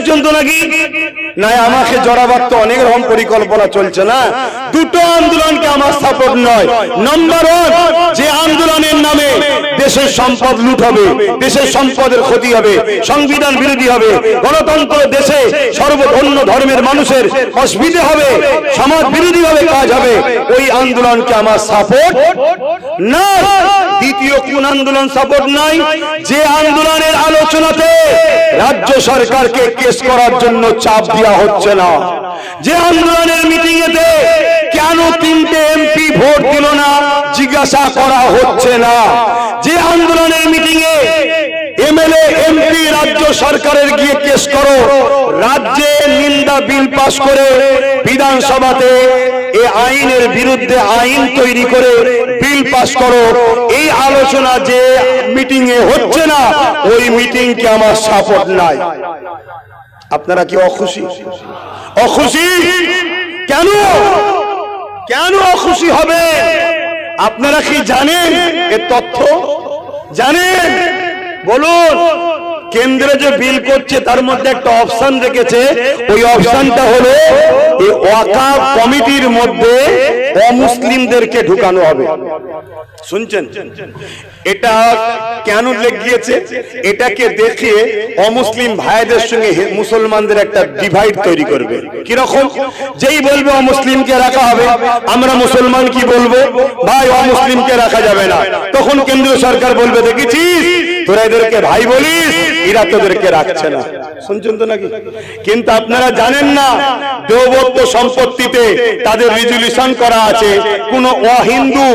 শুনছেন তো নাকি? না আমাকে জড়াবার তো অনেক রকম পরিকল্পনা চলছে না। দুটো আন্দোলনকে আমার সাপোর্ট নয়। নাম্বার ওয়ান, যে আন্দোলনের নামে দেশের সম্পদ লুট হবে, দেশের সম্পদের ক্ষতি হবে, সংবিধান বিরোধী হবে, গণতন্ত্র দেশে সর্বধর্ম ধর্মের মানুষের অসুবিধা হবে, সমাজ বিরোধী ভাবে কাজ হবে, ওই আন্দোলনকে আমার সাপোর্ট না। দ্বিতীয় কোন আন্দোলন সাপোর্ট নাই? যে আন্দোলনের আলোচনাতে রাজ্য সরকারকে কেস করার জন্য চাপ দেওয়া হচ্ছে না, যে আন্দোলনের মিটিং এতে কেন 3টে এমপি ভোট দিল না জিজ্ঞাসা করা হচ্ছে না, যে আন্দোলনের মিটিং এ এমএলএ এমপি রাজ্য সরকারের গিয়ে কেস করো, রাজ্যে নিন্দা বিল পাস করে বিধানসভাতে এই আইনের বিরুদ্ধে আইন তৈরি করে বিল পাস করো, এই আলোচনা যে মিটিং এ হচ্ছে না, ওই মিটিং কে আমার সাপোর্ট নাই। আপনারা কি অখুশি? অখুশি কেন? কেন অখুশি হবে? আপনারা কি জানেন এর তথ্য? জানেন? বলুন। কেন্দ্রে যে বিল করছে তার মধ্যে একটা অপশন রেখেছে, ওই অপশনটা হলো এই ওয়াকাফ কমিটির মধ্যে অমুসলিমদেরকে ঢুকানো হবে। শুনছেন? এটা কেন লেগিয়েছে? এটাকে দেখে অমুসলিম ভাইদের সঙ্গে মুসলমানদের একটা ডিভাইড তৈরি করবে। কিরকম? যেই বলবে অমুসলিমকে রাখা হবে, আমরা মুসলমান কি বলবো, ভাই অমুসলিমকে রাখা যাবে না, তখন কেন্দ্রীয় সরকার বলবে দেখেছিস তোরা এদেরকে ভাই বলিস, এরা তোদেরকে রাখছে না। শুনছেন তো নাকি? কিন্তু আপনারা জানেন না, দেওবন্দ সম্পত্তিতে তাদের রেজুলেশন করা আছে, কোন অহিন্দু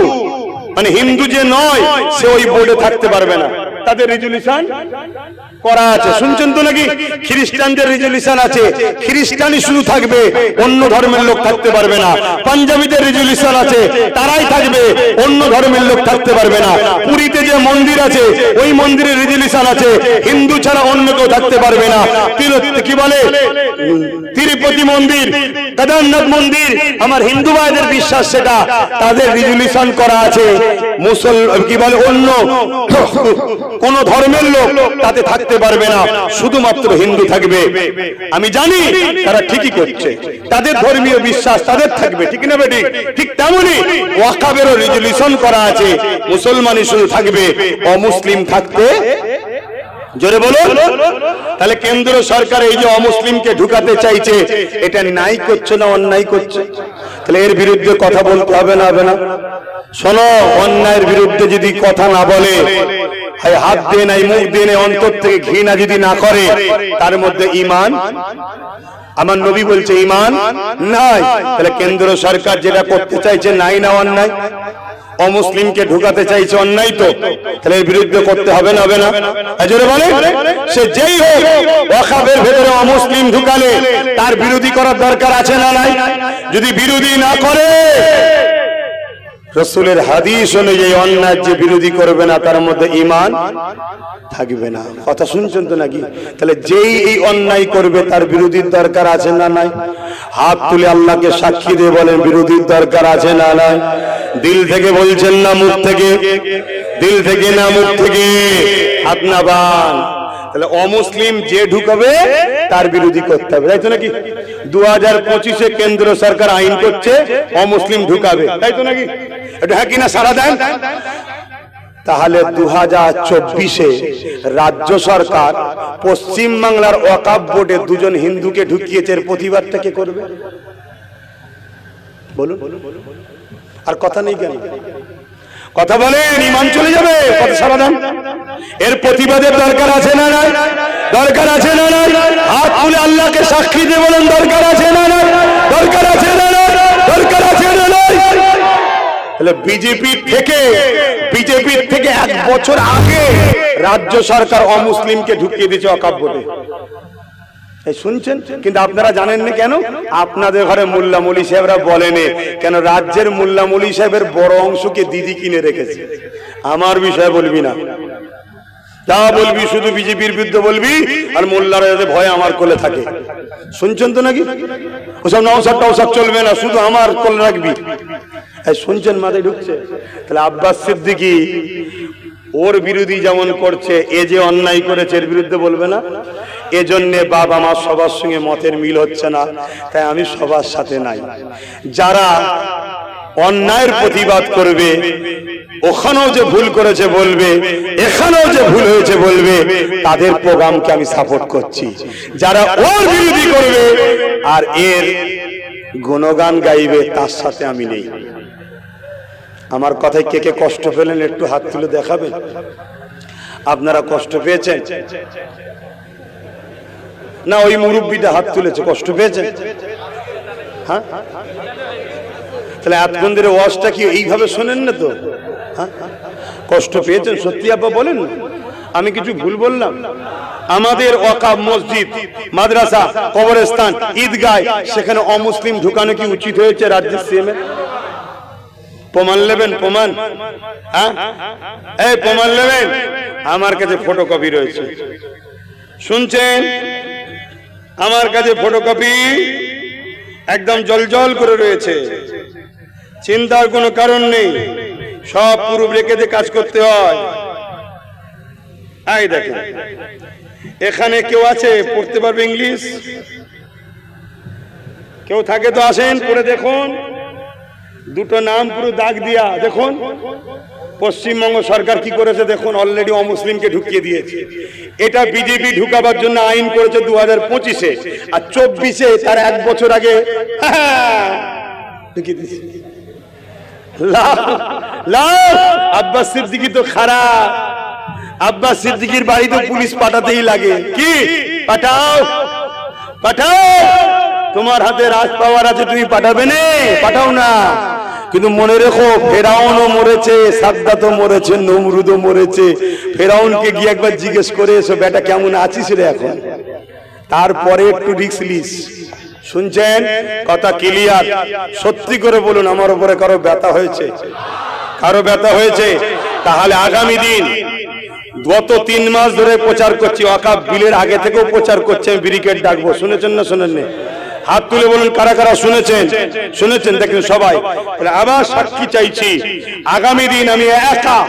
মানে হিন্দু যে নয় সে ওই বোর্ডে থাকতে পারবে না, তাদের রেজুলেশন করা আছে। শুনছেন তো নাকি? খ্রিস্টানদের রেজুলেশন আছে, খ্রিস্টানই শুধু থাকবে, অন্য ধর্মের লোক থাকতে পারবে না। পাঞ্জাবিদের রেজুলেশন আছে, তারাই থাকবে, অন্য ধর্মের লোক থাকতে পারবে না। পুরীতে যে মন্দির আছে ওই মন্দিরের রেজুলেশন আছে, হিন্দু ছাড়া অন্য কেউ থাকতে পারবে না। কি বলে তিরুপতি মন্দির, কেদারনাথ মন্দির, আমার হিন্দু ভাইদের বিশ্বাস সেটা, তাদের রেজুলেশন করা আছে। কি বলে অন্য কোন ধর্মের লোক তাতে থাকতে পারবে না, শুধুমাত্র হিন্দু থাকবে। আমি জানি তারা ঠিকই করছে, তাদের ধর্মীয় বিশ্বাস তাদের থাকবে, ঠিক না বেটি? ঠিক তেমনি ওয়াকাফেরও রেজুলেশন করা আছে, মুসলমানই শুধু থাকবে, অমুসলিম থাকতে। জোরে বলুন। তাহলে কেন্দ্র সরকার এই যে অমুসলিমকে ঢুকাতে চাইছে, এটা ন্যায় করছে না অন্যায় করছে? তাহলে এর বিরুদ্ধে কথা বলতে হবে না? হবে না? শোনো, অন্যায়ের বিরুদ্ধে যদি কথা না বলে, হাত দিয়ে নাই, মুখ দিয়ে নাই, অন্তর থেকে ঘৃণা যদি না করে, তার মধ্যে ঈমান, আমার নবী বলছে ঈমান নাই। তাহলে কেন্দ্র সরকার যেটা করতে চাইছে নাই না অন্যায়? অমুসলিমকে ঢুকাতে চাইছে, অন্যায় তো। তাহলে এর বিরুদ্ধে করতে হবে না? হবে না? জোরে বলে। সে যেই হোক, ওয়াকাফের ভেতরে অমুসলিম ঢুকালে তার বিরোধী করার দরকার আছে না নাই? যদি বিরোধী না করে, রাসূলের হাদিস অনুযায়ী অন্যায় যে বিরোধী করবে না তার মধ্যে ঈমান থাকবে না। কথা শুনছেন তো নাকি? তাহলে যেই এই অন্যায় করবে তার বিরোধীর দরকার আছে না নাই? হাত তুলে আল্লাহকে সাক্ষী দিয়ে বলেন বিরোধীর দরকার আছে না নাই? দিল থেকে বলছেন না মুখ থেকে? দিল থেকে না মুখ থেকে? হাত না বান। তাহলে অমুসলিম যে ঢুকাবে তার বিরোধী করতে হবে, তাই তো নাকি? 2025-এ কেন্দ্র সরকার আইন করছে অমুসলিম ঢুকাবে, তাই তো নাকি? এটা হ্যাঁ কিনা সারা দেন? তাহলে 2024-এ রাজ্য সরকার পশ্চিম বাংলার ওয়াকাফ বোর্ডে 2জন হিন্দুকে ঢুকিয়েছে, এর প্রতিবাদটা কে করবে? বলুন। আর কথা নেই কেন? কথা বলেন, ঈমান চলে যাবে। কথা সারা দেন। এর প্রতিবাদের দরকার আছে না নাই? দরকার আছে না নাই? হাত তুলে আল্লাহকে সাক্ষী দিয়ে বলেন দরকার আছে না নাই? দরকার আছে না নাই? দরকার আছে না নাই? তাহলে বিজেপির থেকে 1 বছর আগে রাজ্য সরকার অমুসলিমকে ঢুকিয়ে দিয়েছে ওয়াকাফ বোর্ডে। শুনছেন? কিন্তু আপনারা জানেন না কেন? আপনাদের ঘরে মোল্লা মৌলী সাহেবরা বলেনি কেন? রাজ্যের মোল্লা মৌলী সাহেবের বড় অংশকে দিদি কিনে রেখেছে। আমার বিষয়ে বলবি না, যা বলবি শুধু বিজেপির বিরুদ্ধে বলবি, আর মোল্লারা যাতে ভয় আমার কোলে থাকে। শুনছেন তো নাকি? ওসব নওশাদ টওশাদ চলবে না, শুধু আমার কোলে রাখবি। শুনছেন? মাথায় ঢুকছে? তাহলে আব্বাস সিদ্দিকী ওর বিরোধী যেমন করছে, এ যে অন্যায় করেছে এর বিরুদ্ধে বলবে না? এজন্যে বাপ আমার সবার সঙ্গে মতের মিল হচ্ছে না, তাই আমি সবার সাথে নাই। যারা অন্যায়ের প্রতিবাদ করবে, ওখানেও যে ভুল করেছে বলবে, এখানেও যে ভুল হয়েছে বলবে, তাদের প্রোগ্রামকে আমি সাপোর্ট করছি। যারা ওর বিরোধী করবে আর এর গুণগান গাইবে, তার সাথে আমি নেই। আমার কথায় কে কে কষ্ট পেলেন একটু হাত তুলে দেখাবেন। আপনারা কষ্ট পেয়েছেন না? ওই মুরব্বীটা হাত তুলেছে, কষ্ট পেয়েছেন? হ্যাঁ, তাহলে এতক্ষণ ধরে ওয়াজটা কি এইভাবে শোনেন না তো? হ্যাঁ, কষ্ট পেয়েছেন সত্যি? আব্বা বলেন, আমি কিছু ভুল বললাম? আমাদের ওয়াকাফ মসজিদ, মাদ্রাসা, কবরস্থান, ঈদগাহ, সেখানে অমুসলিম ঢুকানো কি উচিত হয়েছে রাজ্যের সিএম এর? প্রমাণ নেবেন? প্রমাণ? হ্যাঁ, এই প্রমাণ নেবেন? আমার কাছে ফটোকপি রয়েছে, শুনছেন? আমার কাছে ফটোকপি একদম জলজল করে রয়েছে, চিন্তার কোনো কারণ নেই, সব পুরো রেখে কাজ করতে হয়। এই দেখেন, এখানে কেউ আছে পড়তে পারবে ইংলিশ? কেউ থাকে তো আসেন, পড়ে দেখুন। দুটো নাম পুরো দাগ দিয়া দেখুন। পশ্চিমবঙ্গ সরকার কি করেছে দেখুন, অলরেডি অমুসলিমকে ঢুকিয়ে দিয়েছে। এটা বিজেপি ঢুকাবার জন্য আইন করেছে 2025-এ, আর 24-এ তার 1 বছর আগে ঢুকিয়ে দিয়েছে। আব্বাস সিদ্দিকী তো খারাপ, আব্বাস সিদ্দিকীর বাড়িতে পুলিশ পাঠাতেই লাগে। কি পাঠাও পাঠাও, তোমার হাতে রাজ পাওয়ার আছে, তুমি পাঠাবে না? পাঠাও না। কিন্তু মনে রেখো, ফেরাউনও মরেছে, সাদ্দাতও মরেছে, নমরুদও মরেছে। ফেরাউনকে গিয়ে একবার জিজ্ঞেস করে এসো, বেটা কেমন আছিস রে এখন, তারপরে একটু রিস্ক লিস। শুনছেন? কথা ক্লিয়ার? সত্যি করে বলুন, আমার উপরে কারো ব্যথা হয়েছে? কারো ব্যথা হয়েছে? তাহলে আগামী দিন, গত 3 মাস ধরে প্রচার করছি, ওয়াকাফ বিলের আগে থেকেও প্রচার করছি, আমি ব্রিগেড ডাকবো। শুনেছেন না শোনেননি? হাত তুলে বলুন কারা কারা শুনেছেন। শুনেছেন? দেখেন সবাই। আবার সাক্ষী চাইছি, আগামী দিন আমি একা,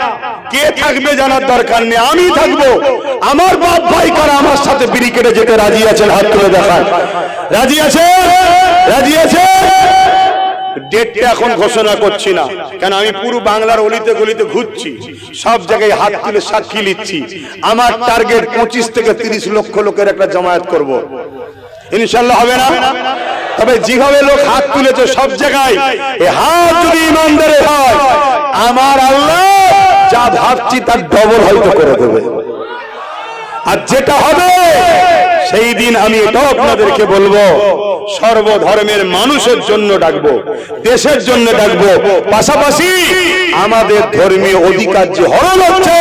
কে থাকবে জানার দরকার নেই, আমি থাকবো। আমার বাপ ভাই কারা আমার সাথে ব্রিগেডে যেতে রাজি আছেন? হাত তুলে দেখান। রাজি আছে? রাজি আছে? ডেটটা এখন ঘোষণা করছি না, কেন আমি পুরো বাংলার অলিতে গলিতে ঘুরছি, সব জায়গায় হাত তুলে সাক্ষী নিচ্ছি। আমার টার্গেট 25 থেকে 30 লক্ষ লোকের একটা জামায়াত করব। ইনশাআল্লাহ হবে না? তবে যেভাবে লোক হাত তুলেছে সব জায়গায়, এই হাত যদি ইমানদারের হয়, আমার আল্লাহ যা ভাবছি তার ডবল হয়তো করে দেবে। আর যেটা হবে সেই দিন আমি এটাও আপনাদেরকে বলবো, সর্বধর্মের মানুষের জন্য ডাকবো, দেশের জন্য ডাকবো। পাশাপাশি আমাদের ধর্মীয় অধিকার যে হরণ হচ্ছে,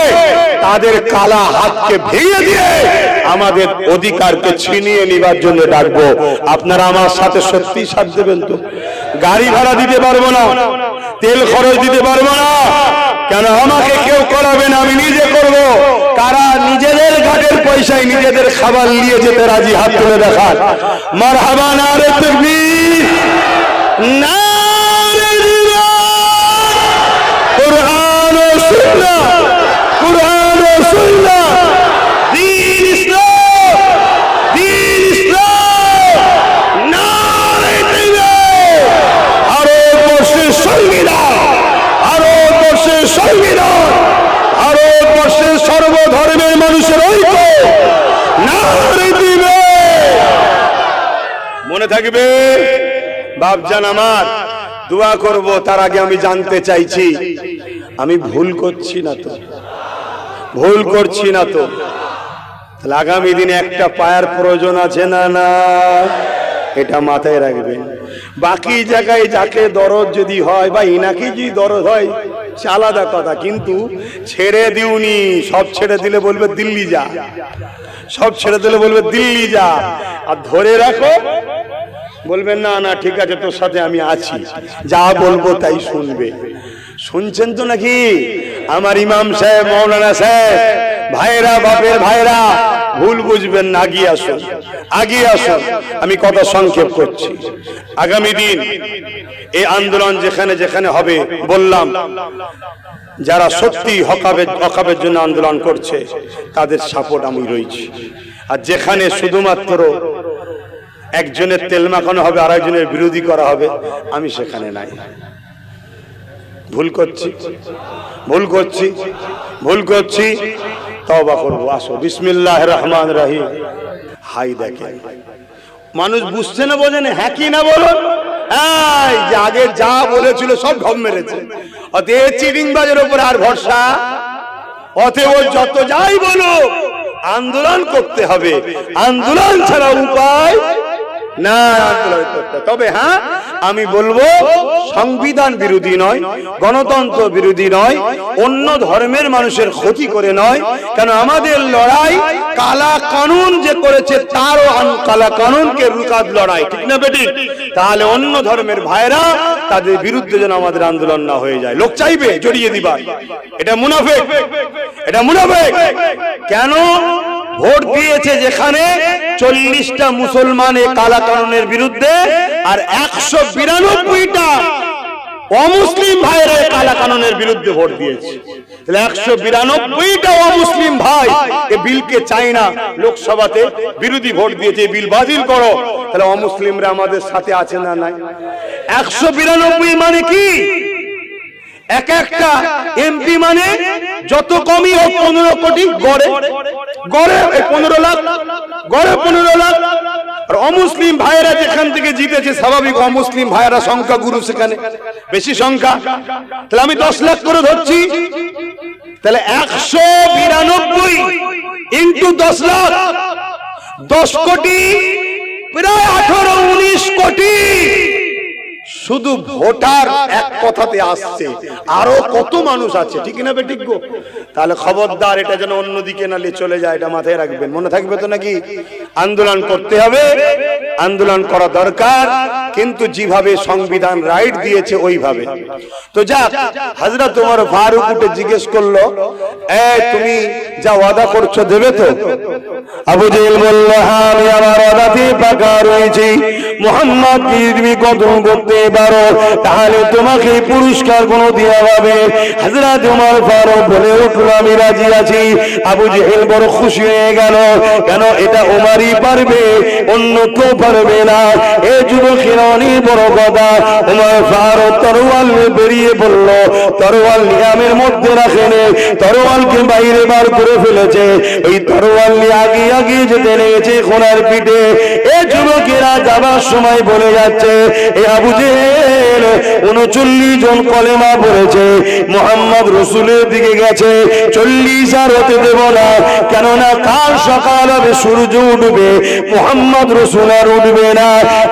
তাদের কালা হাতকে ভেঙে দিয়ে আমাদের অধিকারকে ছিনিয়ে নেবার জন্য ডাকবো। আপনারা আমার সাথে সত্যি সাথ দেবেন তো? গাড়ি ভাড়া দিতে পারবো না, তেল খরচ দিতে পারবো না, কেন আমাকে কেউ করাবে না, আমি নিজে করব। কারা নিজেদের ঘাটের পয়সায় নিজেদের খাবার নিয়ে যেতে রাজি? হাত তুলে দেখান। মারহাবা, নারে তাকবীর, নারে রিসালাত। কুরআন ও সুন্নাহ, কুরআন ও সুন্নাহ, দ্বীন ইসলাম, দ্বীন ইসলাম, নারে তাকবীর। ভারতবর্ষের সংবিধান, ভারতবর্ষের সংবিধান, ভারতবর্ষের সর্বধর্মের মানুষের ঐক্য, নারে দিবে। মনে থাকবে বাপজান আমার, দোয়া করব। তার আগে আমি জানতে চাইছি, আমি ভুল করছি না তো? ভুল করছি না তো? তাহলে আগামী দিনে একটা পায়ার প্রয়োজন আছে না? না, এটা মাথায় রাখবেন। বাকি জায়গায় যাকে দরদ যদি হয় বা ইনাকে যদি দরদ হয় আলাদা কথা, কিন্তু ছেড়ে দিউনি। সব ছেড়ে দিলে বলবে দিল্লি যা, সব ছেড়ে দিলে বলবে দিল্লি যা। আর ধরে রাখো, বলবেন না না ঠিক আছে তোর সাথে আমি আছি, যা বলবো তাই শুনবে। শুনছেন তো নাকি আমার ইমাম সাহেব, মৌলানা সাহেব? ভাইরা, বাপের ভাইরা, ভুল বুঝবেন না, আগিয়ে আসুন, আগিয়ে আসুন। আমি কথা সংক্ষেপ করছি। আগামী দিন এই আন্দোলন যেখানে যেখানে হবে, বললাম যারা সত্যি হকাবের জন্য আন্দোলন করছে তাদের সাপোর্ট আমি রয়েছি। আর যেখানে শুধুমাত্র একজনের তেল মাখানো হবে আর একজনের বিরোধী করা হবে, আমি সেখানে নাই। ভুল করছি, তওবা করব। আসো বিসমিল্লাহির রহমানির রহিম। হাই দেখেন মানুষ বুঝছে না, বোঝে না, হ্যাঁ কি না বলুন। এই যে আগে যা বলেছিল সব ঢপ মেরেছে, অতএব চিটিংবাজের উপর আর ভরসা, অতএব যত যাই বলুক আন্দোলন করতে হবে, আন্দোলন ছাড়া উপায় না। তবে হ্যাঁ আমি বলবো সংবিধান বিরোধী নয়, গণতন্ত্র বিরোধী নয়, অন্য ধর্মের মানুষের ক্ষতি করে নয়। কেন আমাদের লড়াই কালা কানুন যে করেছে তারও কালা কানুনকে রুকাত লড়াই, ঠিক না বেটি? তাহলে অন্য ধর্মের ভাইরা তাদের বিরুদ্ধে যেন আমাদের আন্দোলন না হয়ে যায়। লোক চাইবে জড়িয়ে দিবার, এটা মুনাফিক। কেন? ভোট দিয়েছে যেখানে 40টা মুসলমান কালা কানুনের বিরুদ্ধে আর 192টা অমুসলিম ভাইরা কালা কানুনের বিরুদ্ধে ভোট দিয়েছে। তাহলে 192টা অমুসলিম ভাই এই বিলকে চাই না, লোকসভাতে বিরোধী ভোট দিয়েছে, এই বিল বাতিল করো। তাহলে অমুসলিমরা আমাদের সাথে আছে না নাই? 192 মানে কি? এক একটা এমপি মানে যত কমই হোক 15 কোটি, গড়ে 15 লাখ, গড়ে 15 লাখ। আর অমুসলিম ভাইয়েরা যেখান থেকে জিতেছে, স্বাভাবিক অমুসলিম ভাইয়েরা সংখ্যা গুরু, সেখানে বেশি সংখ্যা। তাহলে আমি 10 লাখ করে ধরছি, তাহলে 192 ইন্টু 10 লাখ, 10 কোটি, প্রায় 18-19 কোটি শুধু ভোটার এক কথাতে আসছে। আরো কত মানুষ আছে, ঠিক না বেঠিক গো? তাহলে খবরদার এটা যেন অন্যদিকে না চলে যায়, এটা মাথায় রাখবেন। মনে থাকবে তো নাকি? আন্দোলন করতে হবে, আন্দোলন করা দরকার, কিন্তু যেভাবে সংবিধান রাইট দিয়েছে ওইভাবে। তো যাক, হযরত ওমর ফারুক উঠে জিজ্ঞেস করলো, তুমি যা ওয়াদা করছো দেবে তো? আবু জেহেল বলল, হ্যাঁ আমি আমার ওয়াদাতে পাকা রয়েছি। মুহাম্মদ কি তুমি কদম করতে পারো, তাহলে তোমাকে পুরস্কার কোনো দেওয়া হবে। হযরত ওমর ফারুক বলে উঠল, আমি রাজি আছি। আবু জেহেল বড় খুশি হয়ে গেল, কেন এটা ওমরই পারবে, অন্য কেউ পারবে না। এই যুবকের অনেক বড় কথা। ওমর ফারুক তরোয়াল নিয়ে বেরিয়ে পড়ল, তরোয়াল নিয়ামের মধ্যে রাখেনি, তরোয়ালকে বাইরে বার করে ফেলেছে। ওই তরোয়াল নিয়ে আগে আগে যেতে লেগেছে ঘোড়ার পিঠে। এই যুবকেরা যাবার সময় বলে যাচ্ছে, এ আবু জেহেল 39 জন কলেমা পড়েছে, মুহাম্মদ রাসূলের দিকে গেছে, 40 আর হতে দেব না। কেননা কাল সকাল হবে, সূর্য উঠবে, মুহাম্মদ রাসূল আর উঠবে না।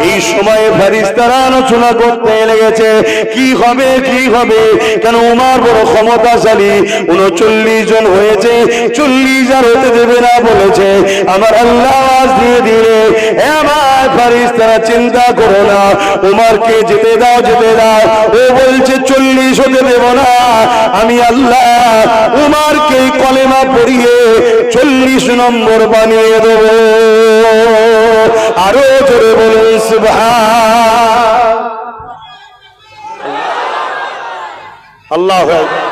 এই সময়ে ফেরেশতারা আলোচনা করতে লেগেছে, কি হবে কি হবে। কেন ওমর বড় ক্ষমতাশালী, 39 জন হয়েছে, 40 আর হতে দেবে না বলেছে। আমার আল্লাহ আওয়াজ দিয়ে দিলে, আমার ফেরেশতারা চিন্তা করো না, ওমরকে যেতে দাও, যেতে দাও। ও বলছে 40 হতে দেব না, আমি আল্লাহ ওমরকে কলেমা পড়িয়ে 40 নম্বর বানিয়ে দেব। আরো জোরে বলুন সুবহান আল্লাহু আকবার।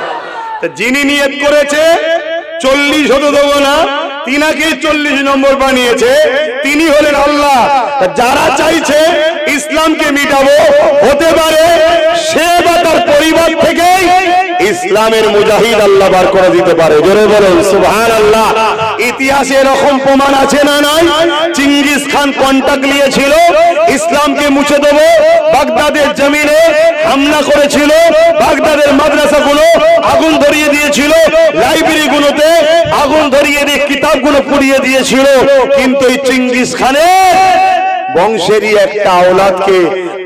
যিনি নিয়ত করেছে 40 হতে দেব না, তিনাকে 40 নম্বর বানিয়েছে, তিনি হলেন আল্লাহ। যারা চাইছে ইসলামকে মিটাবো, হতে পারে সে বা তার পরিবার থেকে ইসলামের মুজাহিদ আল্লাহ বার করে দিতে পারে। জোরে বলেন সুবহানাল্লাহ। ইতিহাসে এরকম প্রমাণ আছে না নাই? চেঙ্গিস খান কন্টাক্ট নিয়েছিল, ইসলামকে মুছে দেবো, বাগদাদের জমিনে হামলা করেছিল, বাগদাদের মাদ্রাসাগুলো আগুন ধরিয়ে দিয়েছিল, লাইব্রেরিগুলোতে আগুন ধরিয়ে দিয়ে কিতাবগুলো পুড়িয়ে দিয়েছিল। কিন্তু এই চেঙ্গিস খানের বংশেরই একটা আওলাদকে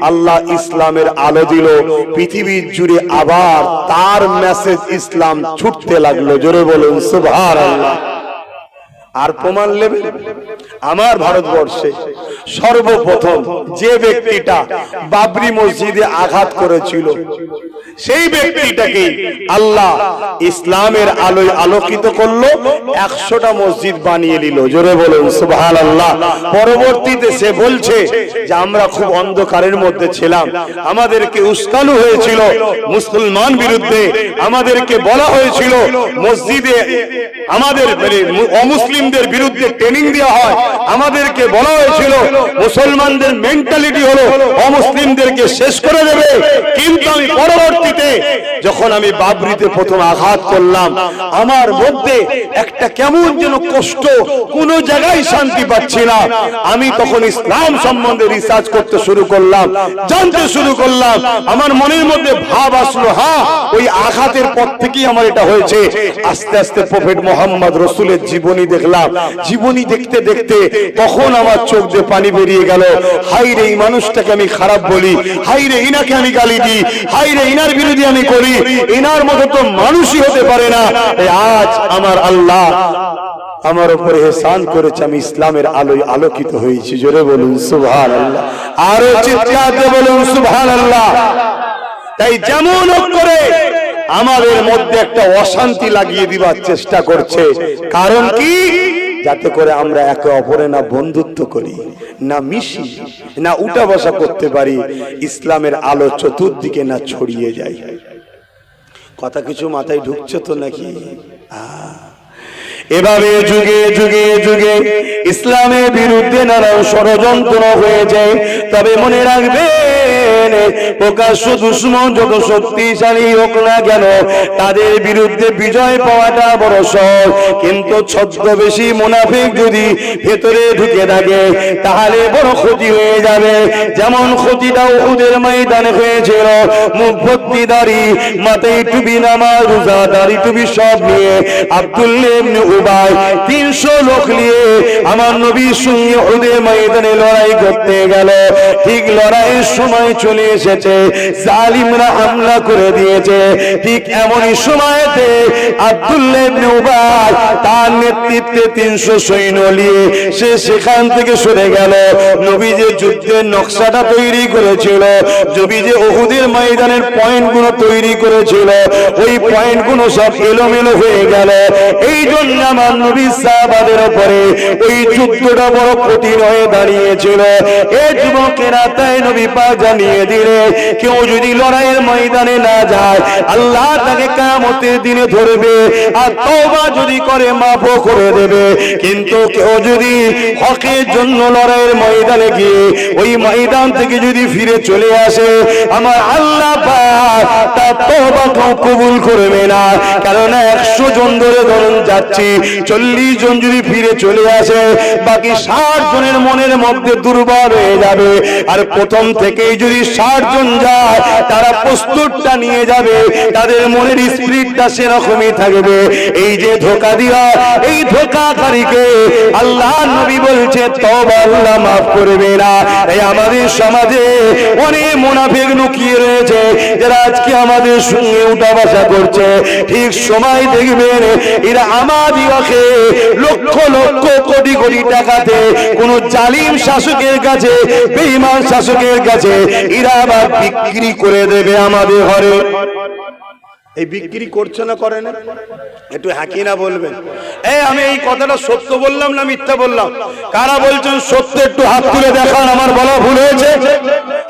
আল্লাহ ইসলামের আলো দিল, পৃথিবীর জুড়ে আবার তার মেসেজ ইসলাম ছুটতে লাগলো। জোরে বলুন সুবহানাল্লাহ। আর প্রমাণ নেবে আমার ভারতবর্ষে সর্বপ্রথম যে ব্যক্তিটা বাবরি মসজিদে আঘাত করেছিল সেই ব্যক্তিটাকে আল্লাহ ইসলামের আলোয় আলোকিত করলো, 100টা মসজিদ বানিয়ে নিল। জোরে বলুন সুবহানাল্লাহ। পরবর্তীতে সে বলছে যে আমরা খুব অন্ধকারের মধ্যে ছিলাম, আমাদেরকে উস্কানো হয়েছিল মুসলমান বিরুদ্ধে, আমাদেরকে বলা হয়েছিল মসজিদে আমাদের অমুসলিমদের বিরুদ্ধে ট্রেনিং দেওয়া হয়, আমাদেরকে বলা হয়েছিল মুসলমানদের মেন্টালিটি হলো অমুসলিমদেরকে শেষ করে দেবে। কিন্তু আমি পরবর্তীতে যখন আমি বাবরিতে প্রথম আঘাত করলাম, আমার মধ্যে একটা কেমন যেন কষ্ট, কোন জায়গায় শান্তি পাচ্ছি না। আমি তখন ইসলাম সম্বন্ধে রিসার্চ করতে শুরু করলাম, জানতে শুরু করলাম। আমার মনের মধ্যে ভাব আসলো, হ্যাঁ ওই আঘাতের পর থেকেই আমার এটা হয়েছে। আস্তে আস্তে প্রফেট মোহাম্মদ রসুলের জীবনী দেখলাম, জীবনী দেখতে দেখতে তখন আমার চোখ দিয়ে পানি বেরিয়ে গেল। হাই রে, এই মানুষটাকে আমি খারাপ বলি, হাই রে ইনাকে আমি গালি দিই, হাই রে ইনার বিরোধী আমি করি, ইনার মতো তো মানুষই হতে পারে না। আজ আমার আল্লাহ আমার উপরে এহসান করেছে, আমি ইসলামের আলোয় আলোকিত হয়েছি। জোরে বলুন সুবহানাল্লাহ, আরো চিৎকার দিয়ে বলুন সুবহানাল্লাহ। তাই যেমন করে আমাদের মধ্যে একটা অশান্তি লাগিয়ে দিবার চেষ্টা করছে, কারণ কি? যাতে করে আমরা একে অপরে না বন্ধুত্ব করি, না মিশি, না উঠা বসা করতে পারি, ইসলামের আলো চতুর্দিকে না ছড়িয়ে যায়। কথা কিছু মাথায় ঢুকছে তো নাকি? এভাবে যুগে যুগে যুগে ইসলামের বিরুদ্ধে নানান ষড়যন্ত্র হয়ে যায়। তবে মনে রাখবেন, প্রকাশ্য দুশমন যত শক্তিশালী হোক না কেন, তাদের বিরুদ্ধে বিজয় পাওয়াটা বড় সহজ। কিন্তু ছদ্মবেশী মুনাফিক যদি ভেতরে ঢুকে থাকে, তাহলে বড় ক্ষতি হয়ে যাবে। যেমন ক্ষতিটা উহুদের ময়দানে হয়েছিল। মুখ ভর্তি দাড়ি, মাথায় টুপি, নামাজ রোজা, দাড়ি টুপি সব নিয়ে আব্দুল্লাহ ইবনে উবাই 300 লোক নিয়ে আমার নবীর সঙ্গে উহুদের ময়দানে লড়াই করতে গেল। ঠিক লড়াইয়ের সময় চলে এসেছে, জালিমরা হামলা করে দিয়েছে। ঠিক এমনই সময়তে আব্দুল্লাহ ইবনে উবাই তার নেতৃত্বে 300 সৈন্য নিয়ে সে সেখান থেকে সরে গেল। নবী যে যুদ্ধের নকশাটা তৈরি করেছিল, নবী যে উহুদের ময়দানের পয়েন্টগুলো তৈরি করেছিল, ওই পয়েন্টগুলো সব এলোমেলো হয়ে গেল। এই জন্য আমার নবী সাহাবাদের উপরে ওই যুদ্ধটা বড় কঠিন হয়ে দাঁড়িয়েছিল। এই যুবকেরা তাই নবী পাক জানিয়ে দিলে, কেউ যদি লড়াইয়ের ময়দানে না যায়, আল্লাহ তাকে কিয়ামতের দিনে ধরবে, আর তওবা যদি করে মাফও করে দেবে। কিন্তু কেউ যদি হকের জন্য লড়াইয়ের ময়দানে গিয়ে ওই ময়দান থেকে যদি ফিরে চলে আসে, আমার আল্লাহ পাক তার তওবাকে কবুল করবে না। কারণ 100 জন ধরে ধরুন যাচ্ছি, 40 জন যদি ফিরে চলে আসে, বাকি 60 জনের মনের মধ্যে দুর্বল হয়ে যাবে। আর প্রথম থেকেই যদি 60 জন যায়, তারা প্রস্তুতটা নিয়ে যাবে, তাদের মনের স্পিরিটটা সেরকমই থাকবে। এই যে ধোঁকা দিয়া, এই ধোঁকাকারীকে আল্লাহ নবী বলছে তওবা আল্লাহ মাফ করবে না। এই আমাদের সমাজে অনেক মুনাফিক লুকিয়ে রয়েছে, যারা আজকে আমাদের সঙ্গে উঠা বসা করছে। ঠিক সময় দেখবেন এরা আমাদিওকে লক্ষ লক্ষ কোটি কোটি টাকাতে কোন জালিম শাসকের কাছে, বেঈমান শাসকের কাছে এরা আবার বিক্রি করে দেবে আমাদের ঘরে। এই বিক্রি করছে না, করে না? একটু হাকি না বলবেন। আমি এই কথাটা সত্য বললাম না মিথ্যা বললাম? কারা বলছেন সত্য একটু হাত তুলে দেখান। আমার বলা ভুল হয়েছে,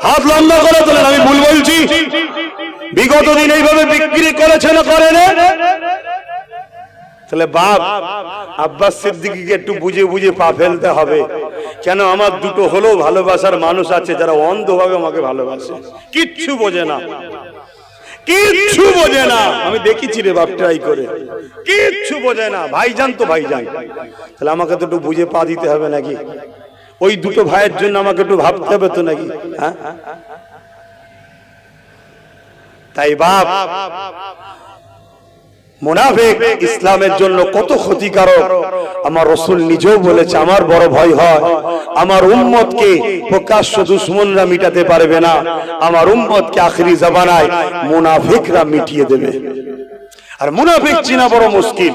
হাত লম্বা করে তোলেন। আমি ভুল বলছি? বিগত দিন এইভাবে বিক্রি করেছে না, করে না? তাহলে বাপ আব্বাস সিদ্দিকীকে একটু বুঝে বুঝে পা ফেলতে হবে। কেন? আমার দুটো হলেও ভালোবাসার মানুষ আছে যারা অন্ধভাবে আমাকে ভালোবাসে, কিচ্ছু বোঝে না, কিচ্ছু বোঝে না। আমি দেখেছি রে বাপ, ট্রাই করে, কিচ্ছু বোঝে না। ভাইজান তো ভাইজান, তাহলে আমাকে তো একটু বুঝে পা দিতে হবে নাকি? ওই দুটো ভাইয়ের জন্য আমাকে একটু ভাবতে হবে তো নাকি? হ্যাঁ, তাই বাপ মুনাফিক ইসলামের জন্য কত ক্ষতিকারক আমার রাসূল নিজেও বলেছে। আমার বড় ভয় হয় আমার উম্মতকে প্রকাশ্য দুশমনরা মিটাতে পারবে না, আমার উম্মতকে আখেরি জামানায় মুনাফিকরা মিটিয়ে দেবে। আর মুনাফিক চিনা বড় মুশকিল।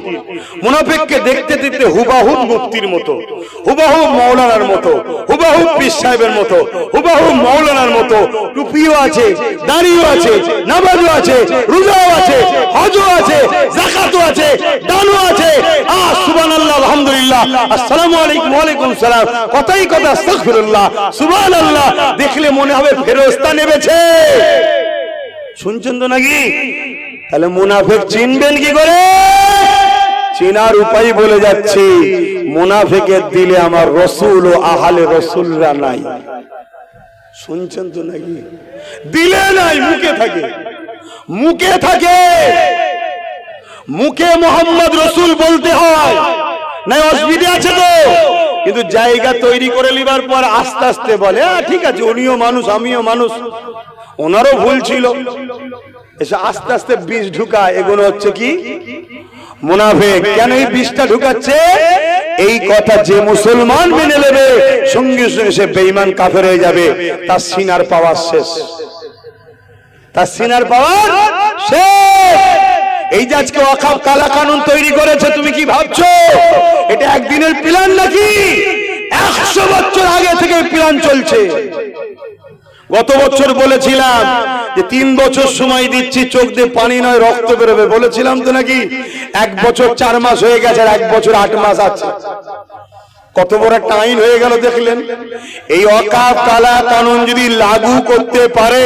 মুনাফিককে দেখতে দেখতে হুবাহু মুফতির মতো, হুবাহু মাওলানার মতো, হুবাহু পীর সাহেবের মতো, হুবাহু মাওলানার মতো, টুপিও আছে, দাড়িও আছে, নামাজও আছে, রোজাও আছে, হজও আছে, যাকাতও আছে, দানও আছে। সুবহানাল্লাহ, আলহামদুলিল্লাহ, আসসালামু আলাইকুম, ওয়া আলাইকুম সালাম, কথাই কথা আস্তাগফিরুল্লাহ, সুবহানাল্লাহ। দেখলে মনে হবে ফেরেশতা নেমেছে। শুনছেন তো নাকি? তাহলে মুনাফিক চিনবেন কি করে? চিনার উপায় বলে যাচ্ছি। মুনাফিকের দিলে আমার রাসূল ও আহলে রাসূলরা নাই। শুনছেন তো নাকি? দিলে নাই, মুখে থাকে, মুখে থাকে। মুখে মোহাম্মদ রাসূল বলতে হয়, নাই অসুবিধা আছে তো, কিন্তু জায়গা তৈরি করে লিবার পর আস্তে আস্তে বলে ঠিক আছে, উনিও মানুষ আমিও মানুষ, ওনারও ভুল ছিল, এসে আস্তে আস্তে বিষ ঢুকায়। এগুলো হচ্ছে কি? মুনাফিক। কেন এই বিষটা ঢুকাচ্ছে? এই কথা যে মুসলমান মেনে নেবে সঙ্গে সঙ্গে সে বেঈমান কাফের হয়ে যাবে। তার সিনার পাওয়ার শেষ, তার সিনার পাওয়ার শেষ। এই যে আজকে ওয়াকফ কালা কানুন তৈরি করেছে, তুমি কি ভাবছো এটা একদিনের প্ল্যান নাকি? 100 বছর আগে থেকে প্ল্যান চলছে। গত বছর বলেছিলাম যে 3 বছর সময় দিচ্ছি, চোখ দিয়ে পানি নয় রক্ত বেরোবে, বলেছিলাম তো নাকি? 1 বছর 4 মাস হয়ে গেছে, আর 1 বছর 8 মাস আছে। কত বড় একটা আইন হয়ে গেল দেখলেন। এই ওয়াকফ কালা কানুন যদি লাগু করতে পারে,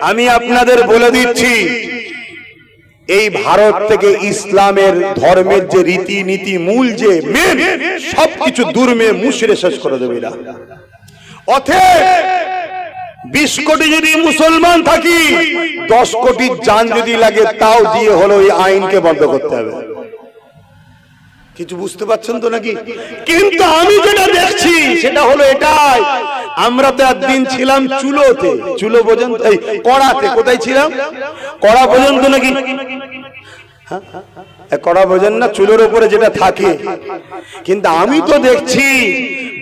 আমি আপনাদের বলে দিচ্ছি, এই ভারত থেকে ইসলামের ধর্মের যে রীতিনীতি মূল যে মেন সবকিছু দুর্মে মুছড়ে শেষ করে দেবে এরা। অতএব 20 কোটি যদি মুসলমান থাকি, 10 কোটি জান যদি লাগে তাও দিয়ে হলো এই আইনকে বন্ধ করতে হবে। কিছু বুঝতে পারছেন তো নাকি? কিন্তু আমি যেটা দেখছি সেটা হলো এটাই, আমরা তো একদিন ছিলাম চুলোতে, চুলো পর্যন্ত, এই কড়াতে, কোথায় ছিলাম? কড়া পর্যন্ত নাকি? কড়া বোঝেন না, চুলোর উপরে যেটা থাকে। কিন্তু আমি তো দেখছি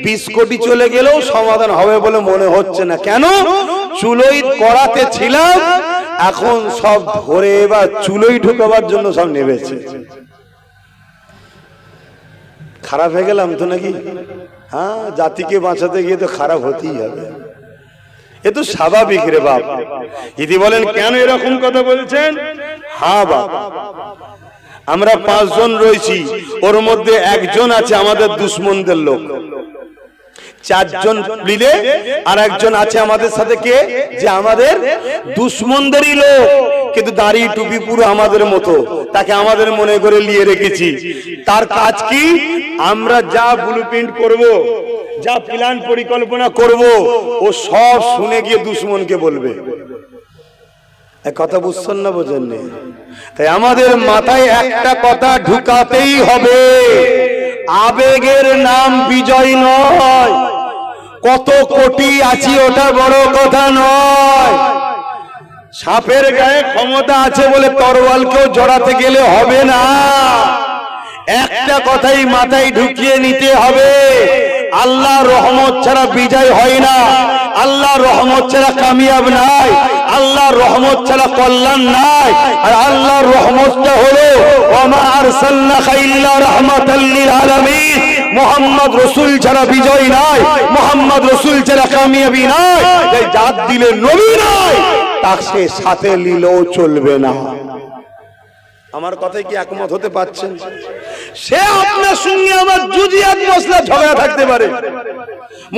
20 কোটি চলে গেলেও সমাধান হবে বলে মনে হচ্ছে না। কেন? চুলোই কড়াতে ছিলাম, এখন সব ধরে এবার চুলোই ঢুকাবার জন্য সব নেমেছে। খারাপ হয়ে গেলাম তো নাকি? হ্যাঁ, জাতিকে বাঁচাতে গিয়ে তো খারাপ হতেই হবে, এ তো স্বাভাবিক রে বাপ। যদি বলেন কেন এরকম কথা বলছেন, হ্যাঁ বাপ, আমরা 5 জন রয়েছি, ওর মধ্যে একজন আছে আমাদের দুশ্মনদের লোক, 4 জন মিলে আর একজন আছে আমাদের সাথে, কে? যে আমাদের দুশ্মনদেরই লোক, কিন্তু দাড়ি টুপি পুরো আমাদের মতো, তাকে আমাদের মনে করে নিয়ে রেখেছি। তার কাজ কি? আমরা যা ব্লুপ্রিন্ট করব, যা প্ল্যান পরিকল্পনা করব, ও সব শুনে গিয়ে দুশ্মনকে বলবে। এক কথা বুঝছেন না? বোঝেন না? তাই আমাদের মাথায় একটা কথা ঢুকাতেই হবে, আবেগের নাম বিজয় নয়। কত কোটি আছি ওটা বড় কথা নয়। সাপের গায়ে ক্ষমতা আছে বলে তরোয়ালকেও জড়াতে গেলে হবে না। একটা কথাই মাথায় ঢুকিয়ে নিতে হবে, আল্লাহর রহমত ছাড়া বিজয় হয় না, আল্লাহর রহমত ছাড়া কামিয়াব নাই, আল্লাহর রহমত ছাড়া কল্যাণ নাই। আর আল্লাহর রহমতটা হলো ওয়া আরসালনাকা ইল্লা রাহমাতাল লিল আলামিন। মুহাম্মদ রাসূল ছাড়া বিজয় নাই, মুহাম্মদ রাসূল ছাড়া কামিয়াবি নাই। এই জাত দিলে নবী নাই, তাকে সাথে নিলেও চলবে না। আমার কথায় কি একমত হতে পারছেন? সে আপনার সঙ্গে আমার জুজিয়াত মশলা ঝগড়া থাকতে পারে,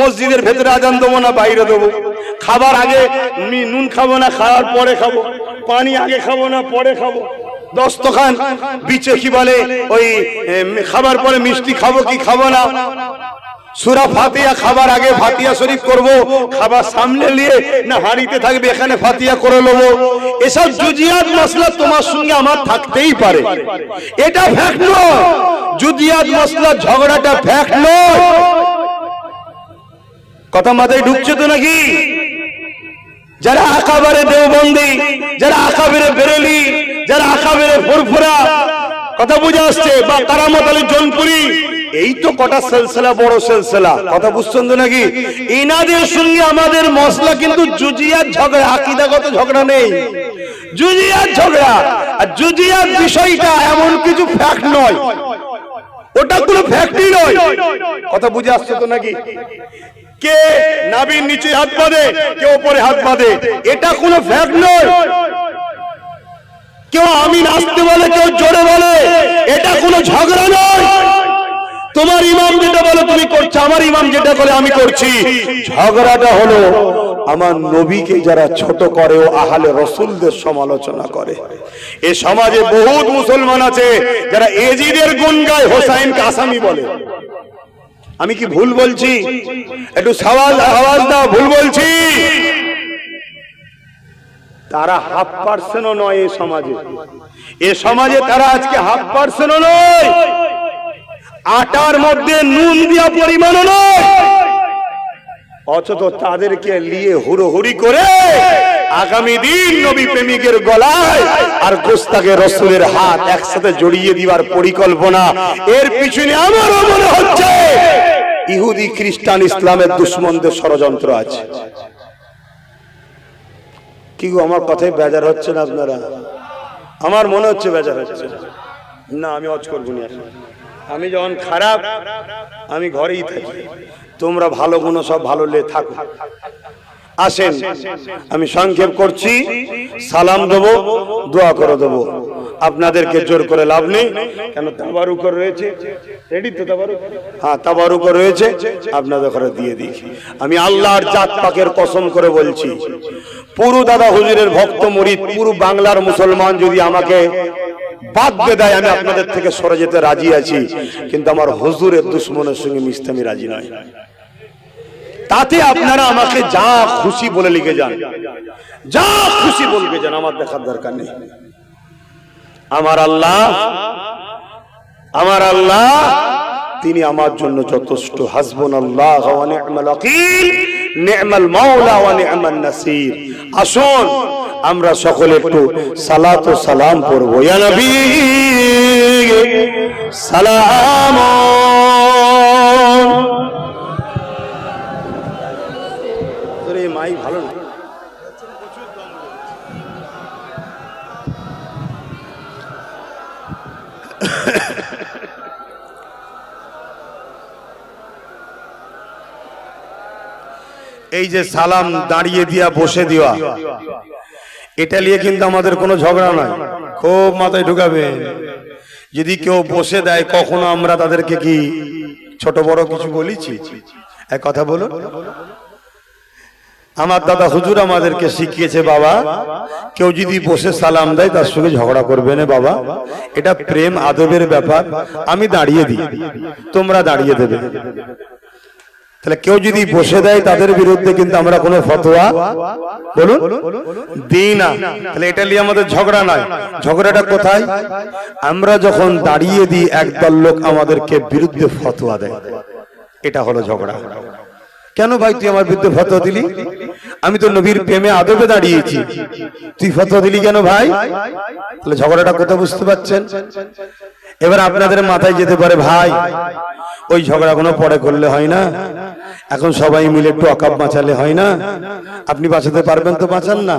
মসজিদের ভেতরে আজান দেবো না বাইরে দেবো, খাবার আগে নুন খাবো না খাওয়ার পরে খাবো, পানি আগে খাবো না পরে খাবো, দস্তখান বিচে কি বলে ওই খাবার পরে মিষ্টি খাবো কি খাবো না, সূরা ফাতিহা খাবার আগে ফাতিহা শরীফ করব, খাবার সামনে নিয়ে না হাড়িতে থাকবে এখানে ফাতিহা করে নেবো। এসব জুজিয়াত মশলা তোমার সঙ্গে আমার থাকতেই পারে, এটা ফ্যাক্ট নয়। জুজিয়াত মশলা ঝগড়াটা ফ্যাক্ট নয়। কথা মাথায় ঢুকছে তো নাকি? যারা আকাবারে দেওবন্দি, যারা আকাবেরে বেরেলি, যারা আকাবেরে ফুরফুরা, কথা বুঝে আসছে, বা কারামত আলী জনপুরি, এই তো কটা সিলসিলা, বড় সিলসিলা, কথা বুঝছেন তো নাকি? ইনাদের সঙ্গে আমাদের মশলা কিন্তু জুজিয়ার ঝগড়া, আকীদাগত ঝগড়া নেই, জুজিয়ার ঝগড়া। আর জুজিয়ার বিষয়টা এমন কিছু ফ্যাক্ট নয়, ওটা কোনো ফ্যাক্টই নয়, কথা বুঝে আসছে তো নাকি? কে নাভির নিচে হাত বাঁধে, কে উপরে হাত বাঁধে, এটা কোনো ফ্যাক্ট নয়। কেউ আমি নাচতে বলে, কেউ জোরে বলে, এটা কোনো ঝগড়া নয়। তোমার ইমাম যেটা বলে তুমি করছো, আমার ইমাম যেটা বলে আমি করছি। ঝগড়াটা হলো আমার নবীকে যারা ছোট করে ও আহলে রাসূলদের সমালোচনা করে। এই সমাজে বহুত মুসলমান আছে যারা এজিদের গুণ গায়, হোসাইনকে আসামি বলে। আমি কি ভুল বলছি? একটু আওয়াজ দাও, ভুল বলছি? তারা 1/2% নয় এই সমাজে, এ সমাজে তারা আজকে 1/2% নয়, আটার মধ্যে নুন দিয়া পরিমাণও নয়। অথচ তাদেরকে নিয়ে হুড়োহুড়ি করে আগামী দিন নবী প্রেমিকের গলায় আর গোস্তাকে রাসূলের হাত একসাথে জড়িয়ে দিবার পরিকল্পনা। এর পিছনে আমারও মনে হচ্ছে ইহুদি খ্রিস্টান ইসলামের দুশমনদের ষড়যন্ত্র আছে। কি গো, আমার কথায় বেজার হচ্ছে না আপনারা? আমার মনে হচ্ছে বেজার হচ্ছে না। আমি অজ করবো না, আমি যখন খারাপ আমি ঘরেই থাকি, তোমরা ভালো গুণ সব ভালো লে থাকো। আসেন, আমি সংক্ষেপ করছি, সালাম দেবো, দোয়া করে দেবো। আপনাদেরকে জোর করে লাভ নেই, কেন তাবারুক রয়েছে, রেডি তো তাবারুক? হ্যাঁ, তাবারুক রয়েছে, আপনাদের ঘরে দিয়ে দিই। আমি আল্লাহর জাত পাকের কসম করে বলছি, পুরো দাদা হুজুরের ভক্ত মুরিদ, পুরো বাংলার মুসলমান যদি আমাকে বাদ দিয়ে দেয়, আমি আপনাদের থেকে সরে যেতে রাজি আছি, কিন্তু আমার হুজুরের দুশমনের সঙ্গে মিশতে আমি রাজি নয়। তাতে আপনারা আমাকে যা খুশি বলে লিখে যান, যা খুশি বলবে যান, আমার দেখার দরকার নেই। আমার আল্লাহ তিনি আমার জন্য যথেষ্ট। হাসবুনাল্লাহু ওয়া নি'মাল ওয়াকিল, নি'মাল মাওলা ওয়া নি'মান নাসির। আসুন আমরা সকলে একটু সালাত ও সালাম পড়ব। ইয়া নবী সালাম। তোরে মাই ভালো না, এই যে সালাম দাঁড়িয়ে দিয়া বসে দেওয়া, এটা নিয়ে কিন্তু আমাদের কোনো ঝগড়া নয়, খুব মাথায় ঢুকাবে। যদি কেউ বসে দেয়, কখনো আমরা তাদেরকে কি ছোট বড় কিছু বলেছি? এক কথা বলুন। আমার দাদা হুজুর আমাদেরকে শিখিয়েছে, বাবা কেউ যদি বসে সালাম দেয় তার সঙ্গে ঝগড়া করবে না বাবা, এটা প্রেম আদবের ব্যাপার। আমি দাঁড়িয়ে দিই, তোমরা দাঁড়িয়ে দেবে। তাহলে কেউ যদি বসে দেয় তাদের বিরুদ্ধে কিন্তু আমরা কোনো ফতোয়া বলুন দিই না। তাহলে এটা নিয়ে আমাদের ঝগড়া নয়। ঝগড়াটা কোথায়? আমরা যখন দাঁড়িয়ে দিই, একদল লোক আমাদেরকে বিরুদ্ধে ফতোয়া দেয়, এটা হলো ঝগড়া। কেন ভাই তুই আমার বিরুদ্ধে ফতোয়া দিলি? আমি তো নবীর প্রেমে আদবে দাঁড়িয়েছি, তুই ফতোয়া দিলি কেন ভাই? তাহলে ঝগড়াটা কোথায়, বুঝতে পারছেন? এবার আপনাদের মাথায় যেতে পারে, ভাই ওই ঝগড়া কোনো পরে করলে হয় না, এখন সবাই মিলে একটু অকাপ বাঁচালে হয় না? আপনি বাঁচাতে পারবেন তো বাঁচান না।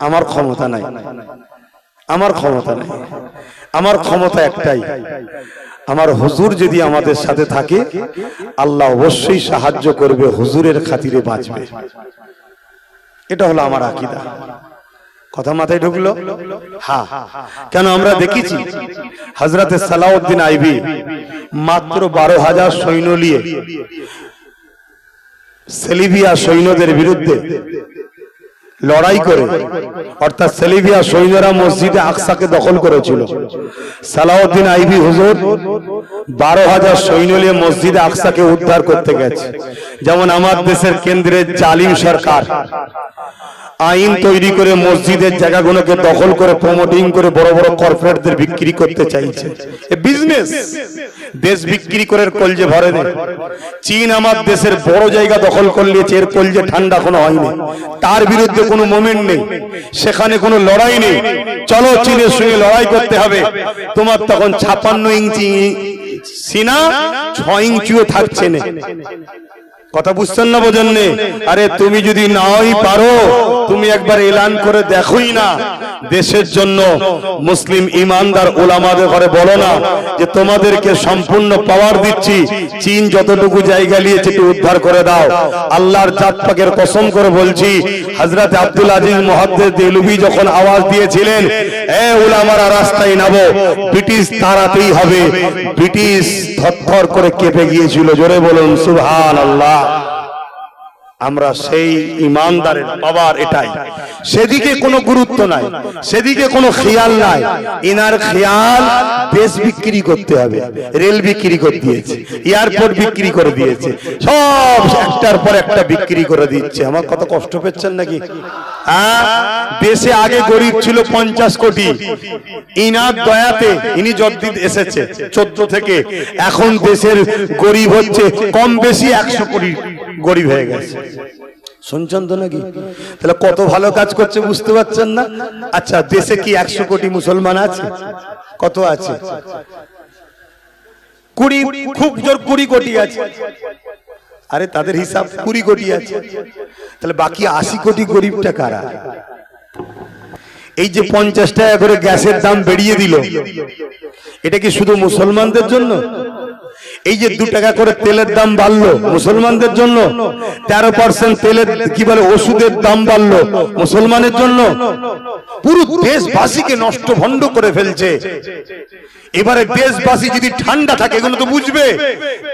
আমার ক্ষমতা নাই, আমার ক্ষমতা নাই। আমার ক্ষমতা একটাই, আমার হুজুর যদি আমাদের সাথে থাকে, আল্লাহ অবশ্যই সাহায্য করবে, হুজুরের খাতিরে বাঁচবে। এটা হলো আমার আকীদা। কথা মাথায় ঢুকলো? হ্যাঁ, কেন আমরা দেখেছি হযরতে সালাউদ্দিন আইবি মাত্র 12,000 সৈন্য নিয়ে সেলিভিয়া সৈন্যদের বিরুদ্ধে লড়াই করে, অর্থাৎ সেলিভিয়া সৈন্যরা মসজিদে আকসাকে দখল করেছিল। সালাউদ্দিন আইবি হুজুর 12,000 সৈন্য নিয়ে মসজিদে আকসাকে উদ্ধার করতে গেছে। যেমন আমার দেশের কেন্দ্রের জালিম সরকার আইন তৈরি করে মসজিদের জায়গাগুলোকে দখল করে প্রমোটিং করে বড় বড় কর্পোরেটদের বিক্রি করতে চাইছে। এ বিজনেস, দেশ বিক্রি করে কলজে ভরে নেয়। চীন আমার দেশের বড় জায়গা দখল করলিয়েছে, এর কলজে ঠান্ডা কোনো হয়নি, তার বিরুদ্ধে কোনো মোমেন্ট নেই, সেখানে কোনো লড়াই নেই। চলো চীনের সঙ্গে লড়াই করতে হবে। তোমার তখন 56 ইঞ্চি সিনা 6 ইঞ্চিও থাকছে না। কথা বুঝছেন না, বোঝেন নে? আরে তুমি যদি নাওই পারো, তুমি একবার এলান করে দেখোই না, দেশের জন্য মুসলিম ইমানদার ওলামাদের ঘরে বলো না যে তোমাদেরকে সম্পূর্ণ পাওয়ার দিচ্ছি, চীন যতটুকু জায়গা নিয়েছে একটু উদ্ধার করে দাও। আল্লাহর জাত পাকের কসম করে বলছি, হযরত আব্দুল আজিজ মুহাদ্দিস দেহলভী যখন আওয়াজ দিয়েছিলেন, এ ওলামারা রাস্তায় নামো, ব্রিটিশ তাড়াতেই হবে, ব্রিটিশ থরথর করে কেঁপে গিয়েছিল। জোরে বলুন সুবহানাল্লাহ। আমরা সেই ইমানদারের পাওয়ার এটাই, সেদিকে কোনো গুরুত্ব নাই, সেদিকে কোনো খেয়াল নাই। ইনার খেয়াল দেশ বিক্রি করতে হবে, রেল বিক্রি করে দিয়েছে, এয়ারপোর্ট বিক্রি করে দিয়েছে, সব একটার পর একটা বিক্রি করে দিচ্ছে। আমার কত কষ্ট পেচ্ছেন নাকি? দেশে আগে গরিব ছিল 50 কোটি, ইনার দয়াতে ইনি যতদিন এসেছে 14 থেকে, এখন দেশের গরিব হচ্ছে কম বেশি 100 কোটি গরিব হয়ে গেছে। শুনছেন তো নাকি? তাহলে কত ভালো কাজ করছে বুঝতে পারছেন না? আচ্ছা, দেশে কি 100 কোটি মুসলমান আছে? কত আছে? 20, খুব জোর 20 কোটি আছে। আরে তাদের হিসাব 20 কোটি আছে, তাহলে বাকি 80 কোটি গরিবটা কারা? এই যে 50 টাকা করে গ্যাসের দাম বেড়িয়ে দিল, এটা কি শুধু মুসলমানদের জন্য? এই যে 2 টাকা করে তেলের দাম বাড়লো মুসলমানদের জন্য, 13% তেলের কি বলে ওষুধের দাম বাড়লো মুসলমানের জন্য, পুরো দেশবাসীকে নষ্ট ভণ্ড করে ফেলছে। এবারে দেশবাসী যদি ঠান্ডা থাকে এগুলো তো বুঝবে,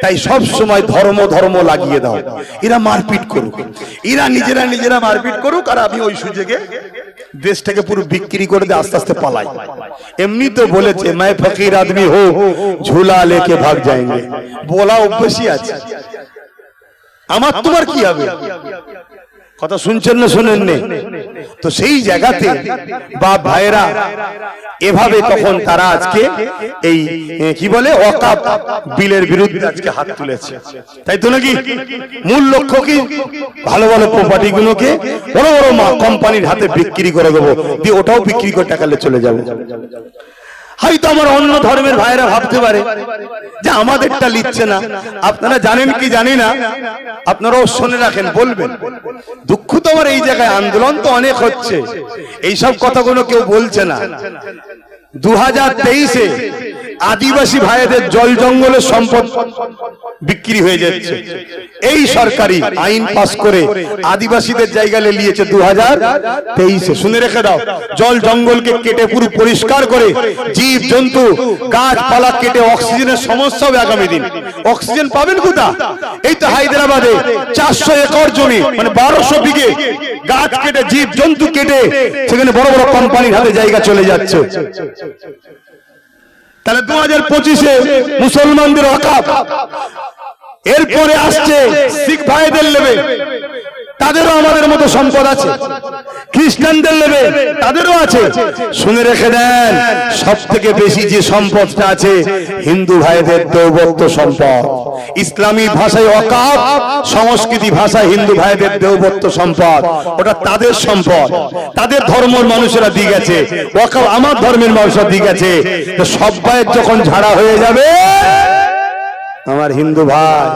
তাই সব সময় ধর্ম ধর্ম লাগিয়ে দাও। এরা মারপিট করুক, এরা নিজেরা মারপিট করুক, আর আমি ওই সুযোগে দেশটাকে পুরো বিক্রি করে দিয়ে আস্তে আস্তে পালাই। এমনি তো বলেছে मैं फकीर आदमी हो झूला लेके भाग जाएंगे, বলা অভ্যাসই আছে। আমার তোমার কি হবে? কথা শুনছেন না শুনেন নে? তো সেই জায়গাতে বাপ ভাইরা এভাবে তখন তারা আজকে এই কি বলে ওয়াকফ বিলের বিরুদ্ধে আজকে হাত তুলেছে, তাই তো নাকি? মূল লক্ষ্য কি? ভালো ভালো প্রপার্টি গুলোকে বড় বড় কোম্পানির হাতে বিক্রি করে দেবো, দিয়ে ওটাও বিক্রি করে টাকালে চলে যাবে। হয়তো আমার অন্য ধর্মের ভাইরা ভাবতে পারে যে আমাদেরটা লিখছে না। আপনারা জানেন কি জানি না, আপনারাও শুনে রাখেন, বলবেন। দুঃখ তো আমার এই জায়গায়, আন্দোলন তো অনেক হচ্ছে, এইসব কথাগুলো কেউ বলছে না। 2023-এ আদিবাসী ভাইদের জল জঙ্গলের সম্পদ বিক্রি হয়ে যাচ্ছে। এই সরকারি আইন পাস করে আদিবাসীদের জায়গা নিয়েছে 2023-এ। শুনে রেখে দাও, জল জঙ্গলকে কেটে পুরো পরিষ্কার করে জীব জন্তু গাছপালা কেটে অক্সিজেনের সমস্যা হবে আগামী দিন। অক্সিজেন পাবেন কোথা? এই তো হায়দ্রাবাদে 400 একর জমি, মানে 1200 বিঘে গাছ কেটে জীব জন্তু কেটে সেখানে বড় বড় কোম্পানির হাতে জায়গা চলে যাচ্ছে। তাহলে 2025-এ মুসলমানদের ওয়াকফ, এরপরে আসছে শিখ ভাইদের নেবে, তাদেরও আমাদের মতো সম্পদ আছে, খ্রিস্টানদের নেবে, তাদেরও আছে। শুনে রেখে দেন, সব থেকে বেশি যে সম্পদটা আছে হিন্দু ভাইদের দেওবত্ত সম্পদ। ইসলামী ভাষায় ওয়াকফ, সংস্কৃতি ভাষায় হিন্দু ভাইদের দেওবত্ত সম্পদ, ওটা তাদের সম্পদ, তাদের ধর্মের মানুষেরা দিয়ে গেছে। ওয়াকফ আমার ধর্মের মানুষরা দিয়ে গেছে। তো সব ভাইয়ের যখন ঝাড়া হয়ে যাবে, আমার হিন্দু ভাই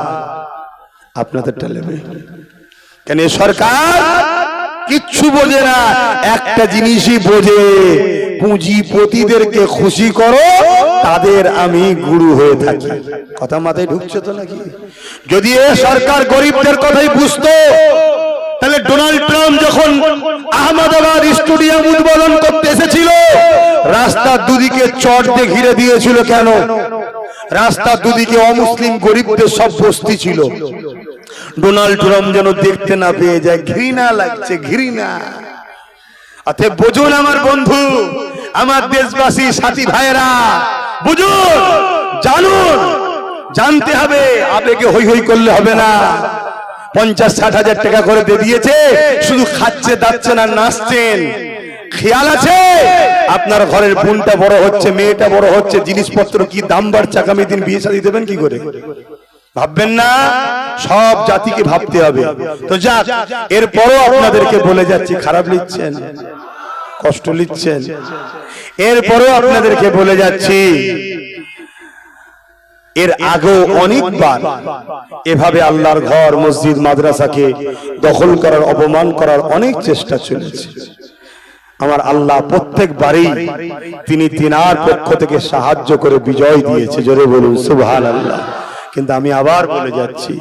আপনাদেরটা নেবে কেন? সরকার কিচ্ছু বোঝে না, একটা জিনিসই বোঝে, পুঁজিপতিদেরকে খুশি করো, তাদের আমি গুরু হয়ে থাকি। কথা মাথায় ঢুকছে তো নাকি? যদি এ সরকার গরিবদের কথাই বুঝতো, তাহলে ডোনাল্ড ট্রাম্প যখন আহমেদাবাদ স্টেডিয়াম উদ্বোধন করতে এসেছিল, রাস্তার দুদিকে চট দিয়ে ঘিরে দিয়েছিল। কেন? রাস্তার দুদিকে অমুসলিম গরিবদের সব বস্তি ছিল। ডোনাল্ড ট্রাম্প যেন দেখতে না পেয়ে যায়, ঘৃণা লাগছে, ঘৃণা। অতএব বুঝুন আমার বন্ধু, আমার দেশবাসী সাথী ভাইয়েরা, বুঝুন, জানুন, জানতে হবে। আবেগে হই হই করলে হবে না। 50-60 হাজার টাকা করে দিয়ে দিয়েছে, শুধু খাচ্ছে দাচ্ছে না, নাচছেন। খেয়াল আছে আপনার ঘরের বোনটা বড় হচ্ছে, মেয়েটা বড় হচ্ছে, জিনিসপত্র কি দাম বাড়ছে, আগামী দিন বিয়ে শাদী দেবেন কি করে? ভাববেন না? সব জাতিকে ভাবতে হবে। তো যাক, এরপরও আপনাদেরকে বলে যাচ্ছি, খারাপ লিখছেন, কষ্ট লিখছেন, এরপরও আপনাদেরকে বলে যাচ্ছি, এর আগেও অনেকবার এভাবে আল্লাহর ঘর মসজিদ মাদ্রাসাকে দখল করার অপমান করার অনেক চেষ্টা চলেছে। আমার আল্লাহ প্রত্যেকবারই তিনি তিনার পক্ষ থেকে সাহায্য করে বিজয় দিয়েছে, জোরে বলুন সুবহানাল্লাহ। কিন্তু আমি আবার বলে যাচ্ছি,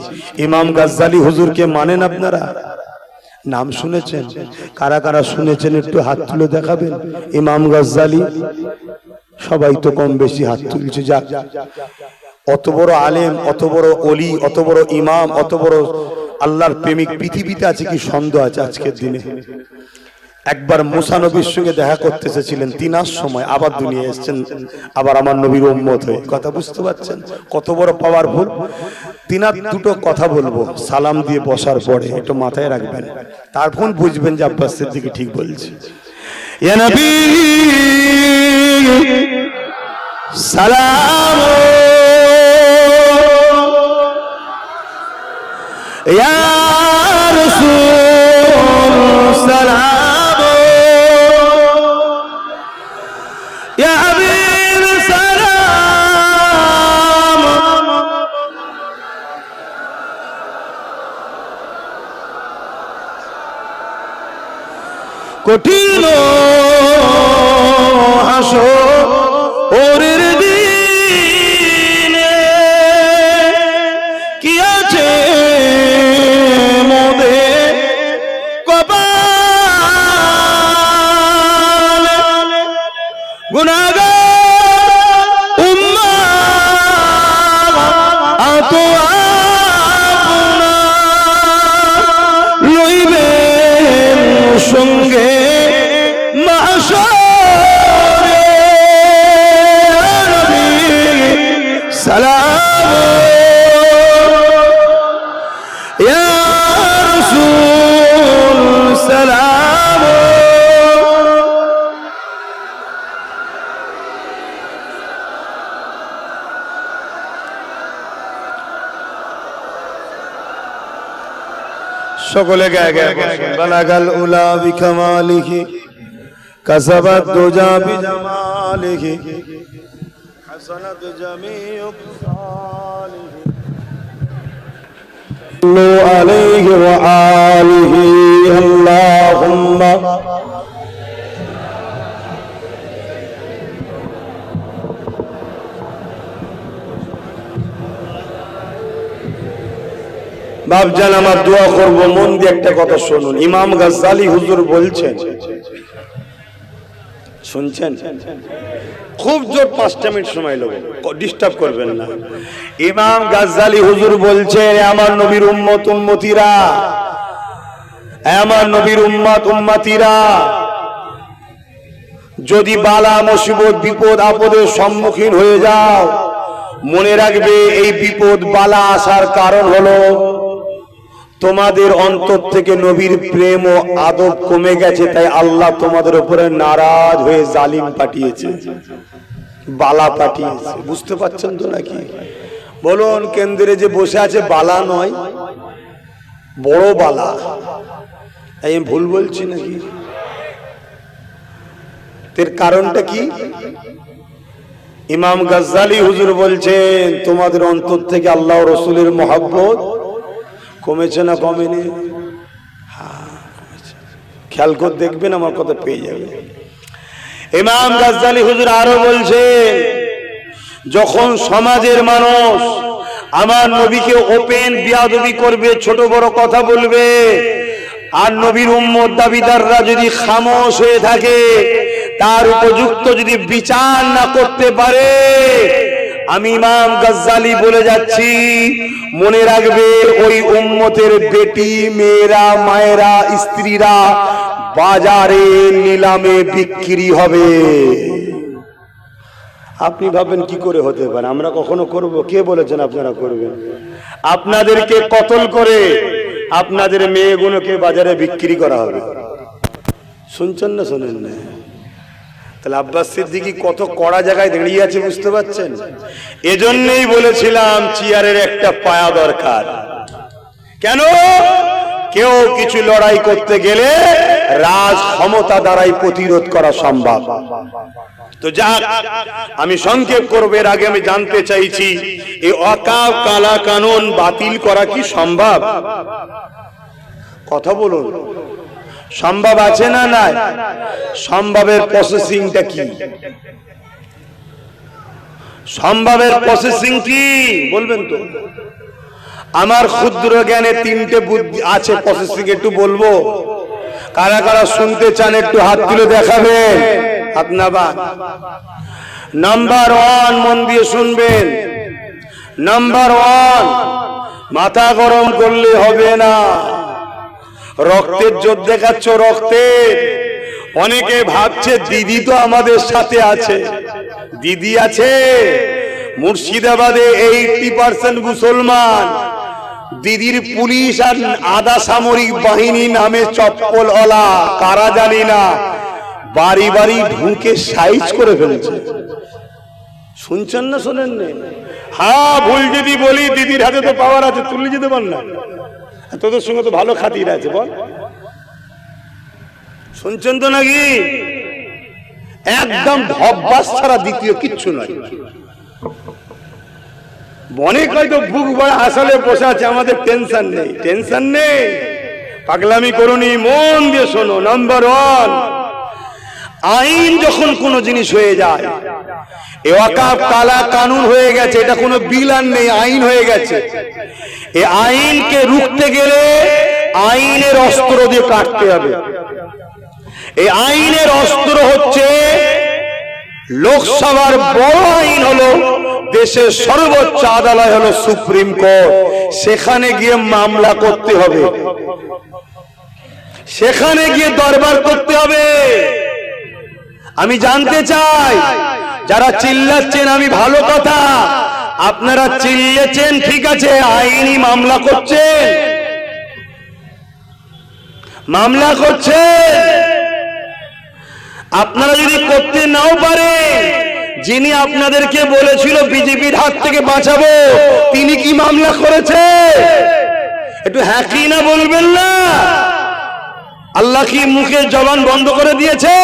ইমাম গাজ্জালী হুজুরকে মানেন আপনারা? নাম শুনেছেন? কারা কারা শুনেছেন একটু হাত তুলে দেখাবেন। ইমাম গাজ্জালী সবাই তো কম বেশি হাত তুলছে। যাক, অত বড় আলেম, অত বড় ওলি, অত বড় ইমাম, অত বড় আল্লাহর প্রেমিক পৃথিবীতে আছে কি সন্দেহ আছে আজকের দিনে? একবার মুসা নবীর সঙ্গে দেখা করতে এসেছিলেন, তিনার সময় আবার দুনিয়া এসেছেন, আবার আমার নবীর উম্মত হয়ে। কথা বুঝতে পারছেন কত বড় পাওয়ারফুল? তিনার দুটো কথা বলবো সালাম দিয়ে বসার পরে, একটু মাথায় রাখবেন, তারপর বুঝবেন যে আব্বাস সিদ্দিকী ঠিক বলছে। ইয়া নবী সালাম, ইয়া রাসূল সালাম, কঠিন হাসরের দিনে কি আছে মোদের কপালে, গুনাহগার উম্মাহ আতো আপনা লইবেন সঙ্গে সকলে গায়ে গায়ে বালাগাল উলা বিকামালিহি কাসাবাত দুজা বিজামালিহি হাসানাত জামিউ সালিহি সাল্লু আলাইহি ওয়া আলিহি আল্লাহুম্মা বাপজান আমার দোয়া করব, মন দিয়ে একটা কথা শুনুন। ইমাম গাজ্জালী হুজুর বলছেন, শুনছেন? খুব জোর 5টা মিনিট সময় নেব, ডিস্টার্ব করবেন না। ইমাম গাজ্জালী হুজুর বলছেন, আমার নবীর উম্মত উম্মতিরা, আমার নবীর উম্মত উম্মতিরা যদি বালা মুসিবত বিপদ আপদের সম্মুখীন হয়ে যাও, মনে রাখবে এই বিপদ বালা আসার কারণ হলো তোমাদের অন্তর থেকে নবীর প্রেম ও আদব কমে গেছে, তাই আল্লাহ তোমাদের উপরে নারাজ হয়ে জালিম পাঠিয়েছে, বালা পাঠিয়েছে। বুঝতে পারছেন তো নাকি? বলুন, কেন্দ্রে যে বসে আছে বালা নয়, বড় বালা। আমি ভুল বলছি নাকি? এর কারণটা কি? ইমাম গাজ্জালী হুজুর বলছেন, তোমাদের অন্তর থেকে আল্লাহ ও রাসূলের মহব্বত কমেছে না কমেনি? খেয়াল করে দেখবেন, আমার কথা পেয়ে যাবে। ইমাম গাজ্জালী হুজুর আরো বলছেন, যখন সমাজের মানুষ আমার নবীকে ওপেন বিয়াদবি করবে, ছোট বড় কথা বলবে, আর নবীর উম্মত দাবিদাররা যদি খামোশ হয়ে থাকে, তার উপযুক্ত যদি বিচার না করতে পারে, আমি ইমাম গাজ্জালী বলে যাচ্ছি, মনে রাখবে ওই উম্মতের বেটি, মেয়েরা, মায়েরা, স্ত্রীরা বাজারে নিলামে বিক্রি হবে। আপনি ভাবেন কি করে হতে পারে? আমরা কখনো করব? কে বলেছেন আপনারা করবেন? আপনাদেরকে কতল করে আপনাদের মেয়েগুলোকে বাজারে বিক্রি করা হবে। শুনছেন না শোনেন না? তাহলে আব্বাস সিদ্দিকী কত কড়া জায়গায় দাঁড়িয়ে আছে, বুঝতে পারছেন? এজন্যই বলেছিলাম চেয়ারের একটা পায়া দরকার। কেন? কেউ কিছু লড়াই করতে গেলে রাজ ক্ষমতা দ্বারাই প্রতিরোধ করা সম্ভব। তো যাক, আমি সংক্ষেপ করব। এর আগে আমি জানতে চাইছি, এই ওয়াকফ কালা কানুন বাতিল করা কি সম্ভব? কথা বলুন, সম্ভব আছে না নাই? সম্ভবের প্রসেসিংটা কি? সম্ভবের প্রসেসিং কি বলবেন তো? আমার ক্ষুদ্র জ্ঞানে তিনটে বুদ্ধি আছে প্রসেসিং, একটু বলবো। কারা কারা শুনতে চান একটু হাত তুলে দেখাবেন। আপনার নাম্বার 1, মন দিয়ে শুনবেন। নাম্বার 1, মাথা গরম করলে হবে না। রক্তের জোর দেখাচ্ছ, রক্তের। অনেকে ভাবছে দিদি তো আমাদের সাথে আছে। দিদি আছে মুর্শিদাবাদে 80% মুসলমান। দিদির পুলিশ আর আধা সামরিক বাহিনী নামে চপ্পলওয়ালা কারা জানি না বাড়ি বাড়ি ঢুকে সাইজ করে ফেলেছে। শুনছেন না শোনেন না? হ্যাঁ, ভুল যদি বলি, দিদির হাতে তো পাওয়ার আছে, তুলে যেতে পার না। তোদের সঙ্গে তো ভালো খাতির আছে, বল। শুনছেন তো নাকি? একদম ভববাস ছাড়া দ্বিতীয় কিচ্ছু নয়। অনেক হয়তো বুক ভরা আসলে বসে আছে, আমাদের টেনশন নেই, টেনশন নেই। পাগলামি করুনি, মন দিয়ে শোনো। নাম্বার 1, আইন যখন কোন জিনিস হয়ে যায়, এ ওয়াকফ কালা কানুন হয়ে গেছে, এটা কোনো বিল আর নেই, আইন হয়ে গেছে। এই আইনকে রুখতে গেলে আইনের অস্ত্র দিয়ে কাটতে হবে। এই আইনের অস্ত্র হচ্ছে লোকসভার বড় আইন হলো দেশের সর্বোচ্চ আদালত হলো সুপ্রিম কোর্ট। সেখানে গিয়ে মামলা করতে হবে, সেখানে গিয়ে দরবার করতে হবে। আমি জানতে চাই, যারা চিল্লাচ্ছেন, আমি ভালো কথা, আপনারা চিল্লেছেন ঠিক আছে, আইনি মামলা করছেন, মামলা করছেন। আপনারা যদি করতে নাও পারেন, যিনি আপনাদেরকে বলেছিল বিজেপির হাত থেকে বাঁচাবো, তিনি কি মামলা করেছে? একটু হ্যাঁ কি না বলবেন না? আল্লাহ কি মুখে জবান বন্ধ করে দিয়েছে?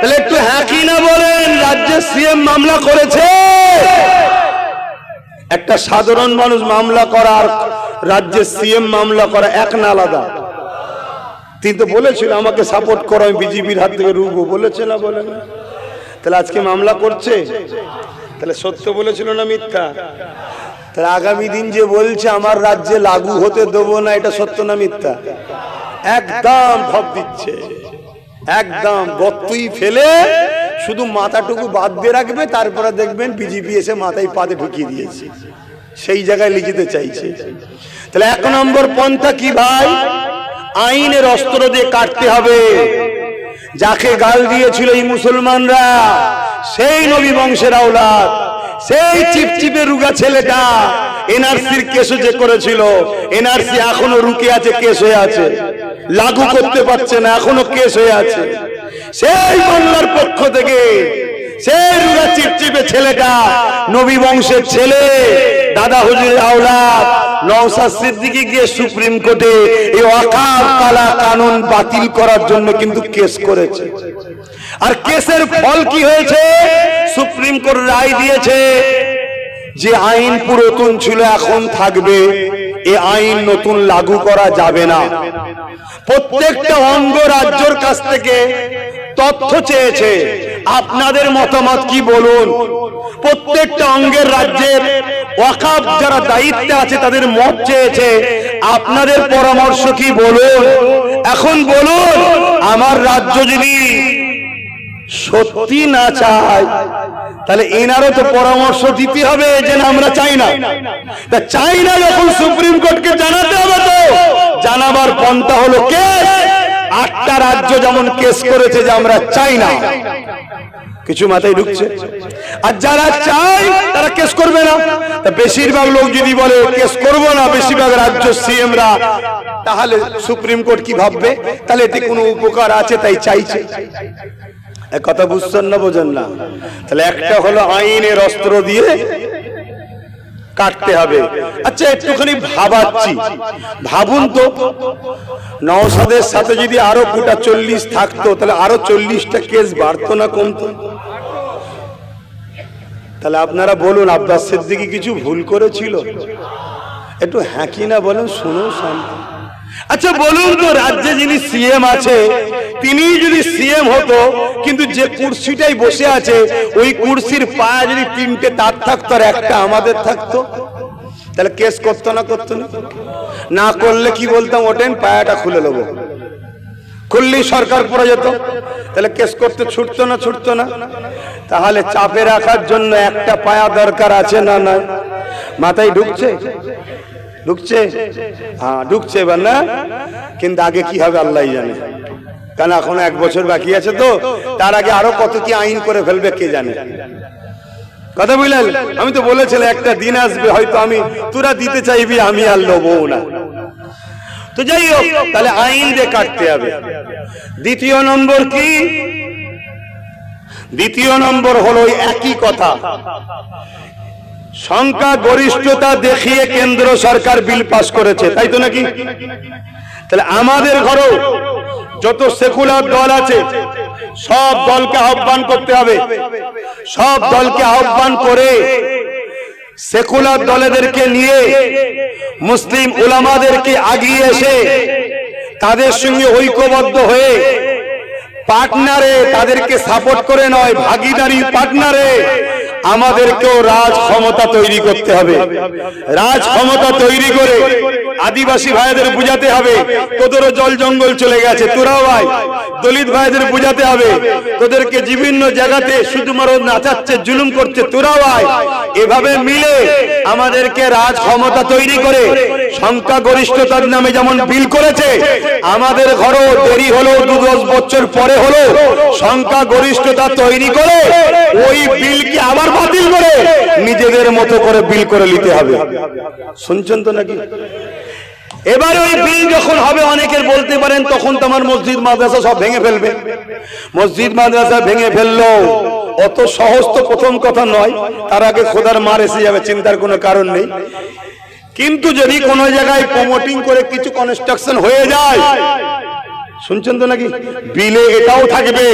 তাহলে একটু হ্যাঁ কি না বলেন। রাজ্যের সিএম মামলা করেছে। একটা সাধারণ মানুষ মামলা করা আর রাজ্যের সিএম মামলা করা এক না আলাদা? তিনি তো বলেছিল আমাকে সাপোর্ট করো, আমি বিজেপির হাত থেকে রুখবো, বলেছে না? বলে না? তাহলে আজকে মামলা করছে, তাহলে সত্য বলেছিল না মিথ্যা? তাহলে আগামী দিন যে বলছে আমার রাজ্যে লাগু হতে দেবো না, এটা সত্য না মিথ্যা? একদম ভাব দিচ্ছে, একদম গর্তই ফেলে শুধু মাথাটুকু বাদ দিয়ে রাখবে, তারপরে দেখবেন বিজেপি এসে মাথায় পাতে ঢুকিয়ে দিয়েছে, সেই জায়গায় লিখিতে চাইছে। তাহলে 1 নম্বর পন্থা কি ভাই? আইনের অস্ত্র দিয়ে কাটতে হবে। যাকে গাল দিয়েছিল এই মুসলমানরা, সেই নবী বংশের আওলাদ, সেই চিপচিপে রুগা ছেলেটা এনআরসির কেসও যে করেছিল, এনআরসি এখনো রুকে আছে, কেস হয়ে আছে, লাগু করতে পারছে না, এখনো কেস হয়ে আছে। সেই বাংলার পক্ষ থেকে সেই রুগা চিপচিপে ছেলেটা, নবী বংশের ছেলে, দাদা হুজুরের আওলাদ নওশাদ সিদ্দিকী গিয়ে সুপ্রিম কোর্টে এই ওয়াকফ কালা কানুন বাতিল করার জন্য কিন্তু কেস করেছে। আর কেসের ফল কি হয়েছে? সুপ্রিম কোর্ট রায় দিয়েছে যে আইন পুরাতন ছিল, এখন থাকবে, এই আইন নতুন লাগু করা যাবে না। প্রত্যেকটা অঙ্গ রাজ্যের কাছ থেকে তথ্য চেয়েছে, আপনাদের মতামত কি বলুন। প্রত্যেকটা অঙ্গের রাজ্যের ওয়াকফ যারা দায়িত্বে আছে তাদের মত চেয়েছে, আপনাদের পরামর্শ কি বলুন। এখন বলুন, আমার রাজ্য যদি সত্যি না চায়, তাহলে এনারও তো পরামর্শ দিতে হবে যে না আমরা চাই না। তা চাই না যখন সুপ্রিম কোর্টকে জানাতে হবে, তো জানাবার পন্থা হলো কেস। 8টা রাজ্য যেমন কেস করেছে যে আমরা চাই না, কিছু মাথায় ঢুকছে। আর যারা চায় তারা কেস করবে না। বেশিরভাগ লোক যদি বলে কেস করবো না, বেশিরভাগ রাজ্য সিএমরা, তাহলে সুপ্রিম কোর্ট কি ভাববে? তাহলে এতে কোনো উপকার আছে তাই চাইছে। কথা বুঝছেন না, বোঝেন না? তাহলে একটা হলো আইনের অস্ত্র দিয়ে কাটতে হবে। আচ্ছা একটুখানি ভাবাচ্ছি, ভাবুন তো, নওশাদের সাথে যদি আরো গোটা 40 থাকতো, তাহলে আরো 40টা কেস বাড়তো না কমতো? তাহলে আপনারা বলুন আব্বাস সিদ্দিকী কিছু ভুল করেছিল? একটু হ্যাঁ কি না বলেন, শুনো শান্তি। আচ্ছা বলুন তো, রাজ্যে যিনি সিএম আছে তিনি যদি সিএম হতো, কিন্তু যে কুর্সিটাই বসে আছে ওই কুর্সির পায়ে যদি 3টে তার থাকতো আর একটা আমাদের থাকতো, তাহলে কেস করতো না? করতো না? না করলে কি বলতাম, ওঠেন পায়াটা খুলে নেবো, খুললেই সরকার পড়ে যেত। তাহলে কেস করতে ছুটতো না? ছুটতো না? তাহলে চাপে রাখার জন্য একটা পায়া দরকার আছে না? না মাথায় ঢুকছে? ঢুকছে? হ্যাঁ ঢুকছে এবার না, কিন্তু আগে কি হবে আল্লাহ জানে, কারণ এখনো 1 বছর বাকি আছে, তো তার আগে আরো কত কি আইন করে ফেলবে কে জানে। কথা বুঝলেন? আমি তো বলেছিলাম একটা দিন আসবে হয়তো আমি, তোরা দিতে চাইবি আমি আর লোবো না। তো যাই হোক, তাহলে আইন দিয়ে কাটতে হবে। দ্বিতীয় নম্বর কি? দ্বিতীয় নম্বর হলো একই কথা, সংখ্যা গরিষ্ঠতা দেখিয়ে কেন্দ্র সরকার বিল পাস করেছে, তাই তো নাকি? তাহলে আমাদের ঘরেও যত সেকুলার দল আছে সব দলকে আহ্বান করতে হবে, সব দলকে আহ্বান করে সেকুলার দলেদেরকে নিয়ে মুসলিম উলামাদেরকে আগিয়ে এসে তাদের সঙ্গে ঐক্যবদ্ধ হয়ে পার্টনারে, তাদেরকে সাপোর্ট করে নয়, ভাগিদারি পার্টনারে আমাদেরকেও রাজ ক্ষমতা তৈরি করতে হবে। রাজ ক্ষমতা তৈরি করে আদিবাসী ভাইদের বুঝাতে হবে তোদেরও জল জঙ্গল চলে গেছে, তোরাও ভাই। দলিত ভাইদের বুঝাতে হবে তোদেরকে বিভিন্ন জায়গাতে শুধুমাত্র নাচাচ্ছে, জুলুম করছে, তোরাও ভাই। এভাবে মিলে আমাদেরকে রাজ ক্ষমতা তৈরি করে সংখ্যা গরিষ্ঠতার নামে যেমন বিল করেছে, আমাদের ঘরেও দেরি হলো 2-10 বছর পরে হলো সংখ্যা গরিষ্ঠতা তৈরি করে ওই বিলকে আবার বাতিল করে নিজেদের মতো করে বিল করে নিতে হবে। শুনছেন তো নাকি? এবার ওই বিল যখন হবে, অনেকের বলতে পারেন তখন তোমার মসজিদ মাদ্রাসা সব ভেঙে ফেলবে। মসজিদ মাদ্রাসা ভেঙে ফেললো অত সহজ তো প্রথম কথা নয়, তার আগে খোদার মার এসে যাবে, চিন্তার কোনো কারণ নেই। কিন্তু যদি কোনো জায়গায় প্রমোটিং করে কিছু কনস্ট্রাকশন হয়ে যায়, শুনছেন তো নাকি, বিলে এটাও থাকবে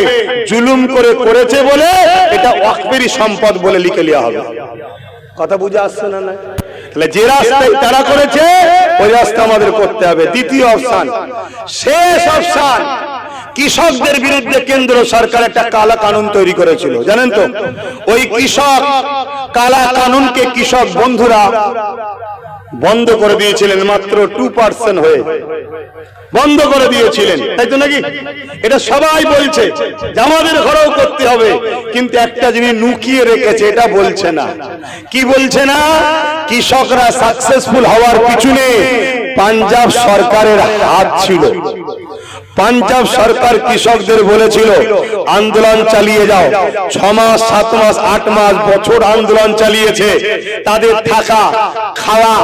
জুলুম করে করেছে বলে এটা ওয়াকফেরই সম্পদ বলে লিখে নেওয়া হবে। কথা বুঝে আসছে না? না, তাহলে যে রাস্তায় তারা করেছে ওই রাস্তা আমাদের করতে হবে। দ্বিতীয় অপশন, শেষ অপশন, কৃষকদের বিরুদ্ধে কেন্দ্র সরকার একটা কালা কানুন তৈরি করেছিল, জানেন তো? ওই কৃষক কালা কানুনকে কৃষক বন্ধুরা বন্ধ করে দিয়েছিলেন, মাত্র 2% হয়ে বন্ধ করে দিয়েছিলেন, তাই তো নাকি? এটা সবাই বলছে যে আমাদের ঘরেও করতে হবে, কিন্তু একটা জিনিস লুকিয়ে রেখেছে, এটা বলছে না। কি বলছে না? কৃষকরা সাকসেসফুল হওয়ার পিছনে পাঞ্জাব সরকারের হাত ছিল। পাঞ্জাব সরকার কৃষকদের বলেছিল আন্দোলন চালিয়ে যাও। 6 মাস, 7 মাস, 8 মাস, বছর আন্দোলন চালিয়েছে। তাদের থাকা, খাওয়া,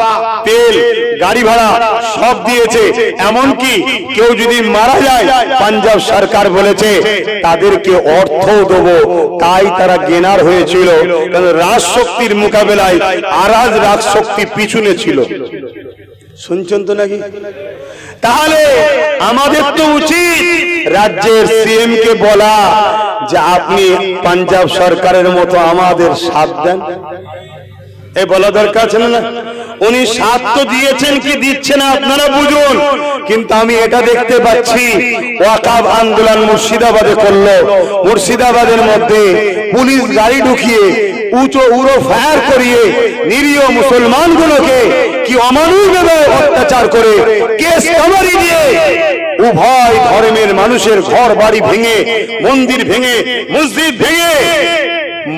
তেল, গাড়ি ভাড়া সব দিয়েছে। এমনকি কেউ যদি মারা যায়, পাঞ্জাব সরকার বলেছে তাদেরকে অর্থ দেবো। তাই তারা গেনার হয়েছিল, কারণ রাজশক্তির মোকাবেলায় আরাজ রাজশক্তি পিছনে ছিল। শুনছেন তো নাকি? তাহলে আমাদের তো উচিত রাজ্যের সিএম কে বলা যে আপনি পাঞ্জাব সরকারের মতো আমাদের সাথ দেন। এই বলা দরকার ছিল না? উনি সাথ তো দিয়েছেন কি দিচ্ছে না আপনারা বুঝুন। কিন্তু আমি এটা দেখতে পাচ্ছি ওয়াকাব আন্দোলন মুর্শিদাবাদে করলো, মুর্শিদাবাদের মধ্যে পুলিশ গাড়ি ঢুকিয়ে উড়ো ফায়ার করিয়ে নিরীহ মুসলমানগুলোকে কি অমানবিকভাবে অত্যাচার করে কেস কামারি দিয়ে উভয় ধর্মের মানুষের ঘর বাড়ি ভেঙে, মন্দির ভেঙে, মসজিদ ভেঙে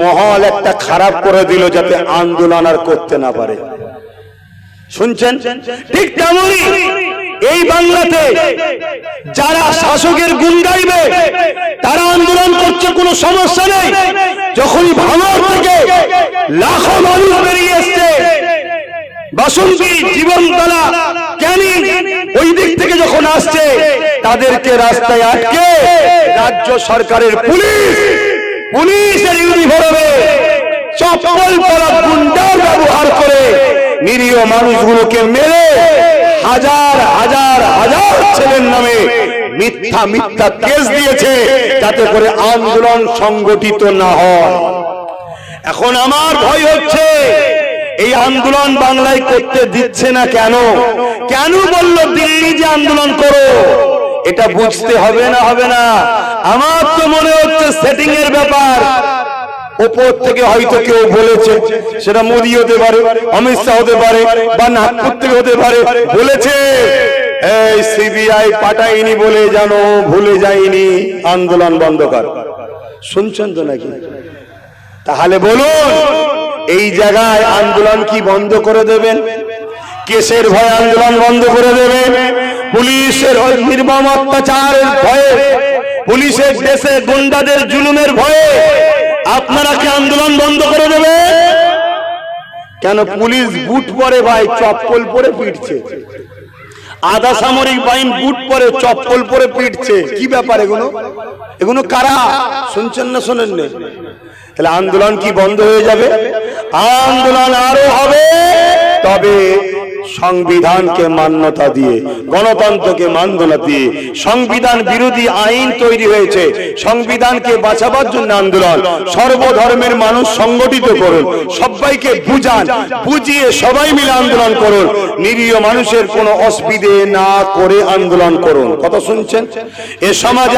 মহল একটা খারাপ করে দিল, যাতে আন্দোলন আর করতে না পারে। শুনছেন? ঠিক তেমনই এই বাংলাতে যারা শাসকের গুণ গাইবে তারা আন্দোলন করছে, কোনো সমস্যা নেই। যখনই ভাঙড় থেকে লাখো মানুষ বেরিয়ে এসছে, বাসন্তী, জীবনতলা, ক্যানিং ওই দিক থেকে যখন আসছে, তাদেরকে রাস্তায় আটকে রাজ্য সরকারের পুলিশের ইউনিফর্মে চপ্পল পরা গুন্ডার ব্যবহার করে নিরীহ মানুষগুলোকে মেরে হাজার হাজার হাজার ছেলের নামে মিথ্যা মিথ্যা কেস দিয়েছে, যাতে করে আন্দোলন সংগঠিত না হয়। এখন আমার ভয় হচ্ছে এই আন্দোলন বাংলায় করতে দিচ্ছে না কেন? কেন বললো দিল্লি যে আন্দোলন করো? এটা বুঝতে হবে না হবে না? আমার তো মনে হচ্ছে সেটিং এর ব্যাপার। উপর থেকে হয়তো কেউ বলেছে, সেটা মোদী হতে পারে, অমিত শাহ হতে পারে, বা নাগপুর থেকে হতে পারে, বলেছে এই সিবিআই পাঠায়নি বলে জানো ভুলে যায়নি আন্দোলন বন্ধ কর। শুনছেন তো নাকি? তাহলে বলুন এই জায়গায় আন্দোলন কি বন্ধ করে দেবেন? কেসের ভয়ে আন্দোলন বন্ধ করে দেবেন? পুলিশের নির্মম অত্যাচারের ভয়ে, পুলিশের দেশে গুন্ডাদের জুলুমের ভয়ে আপনারা কি আন্দোলন বন্ধ করে দেবেন? কেন পুলিশ বুট পরে ভাই, চপ্পল পরে পিটছে। আধা সামরিক বাহিনী বুট পরে চপ্পল পরে পিটছে। কি ব্যাপার এগুলো? এগুলো কারা? শুনছেন না শোনেন না? তাহলে আন্দোলন কি বন্ধ হয়ে যাবে? আন্দোলন আরো হবে, তবে সংবিধানকে মান্যতা দিয়ে, গণতন্ত্রকে মান্যতা দিয়ে। সংবিধান বিরোধী আইন তৈরি হয়েছে, সংবিধানকে বাঁচাবার জন্য আন্দোলন। সর্বধর্মের মানুষ সংগঠিত করুন, সবাইকে বুঝান, বুঝিয়ে সবাই মিলে আন্দোলন করুন। নিরীহ মানুষের কোনো অসুবিধে না করে আন্দোলন করুন। কথা শুনছেন? এ সমাজ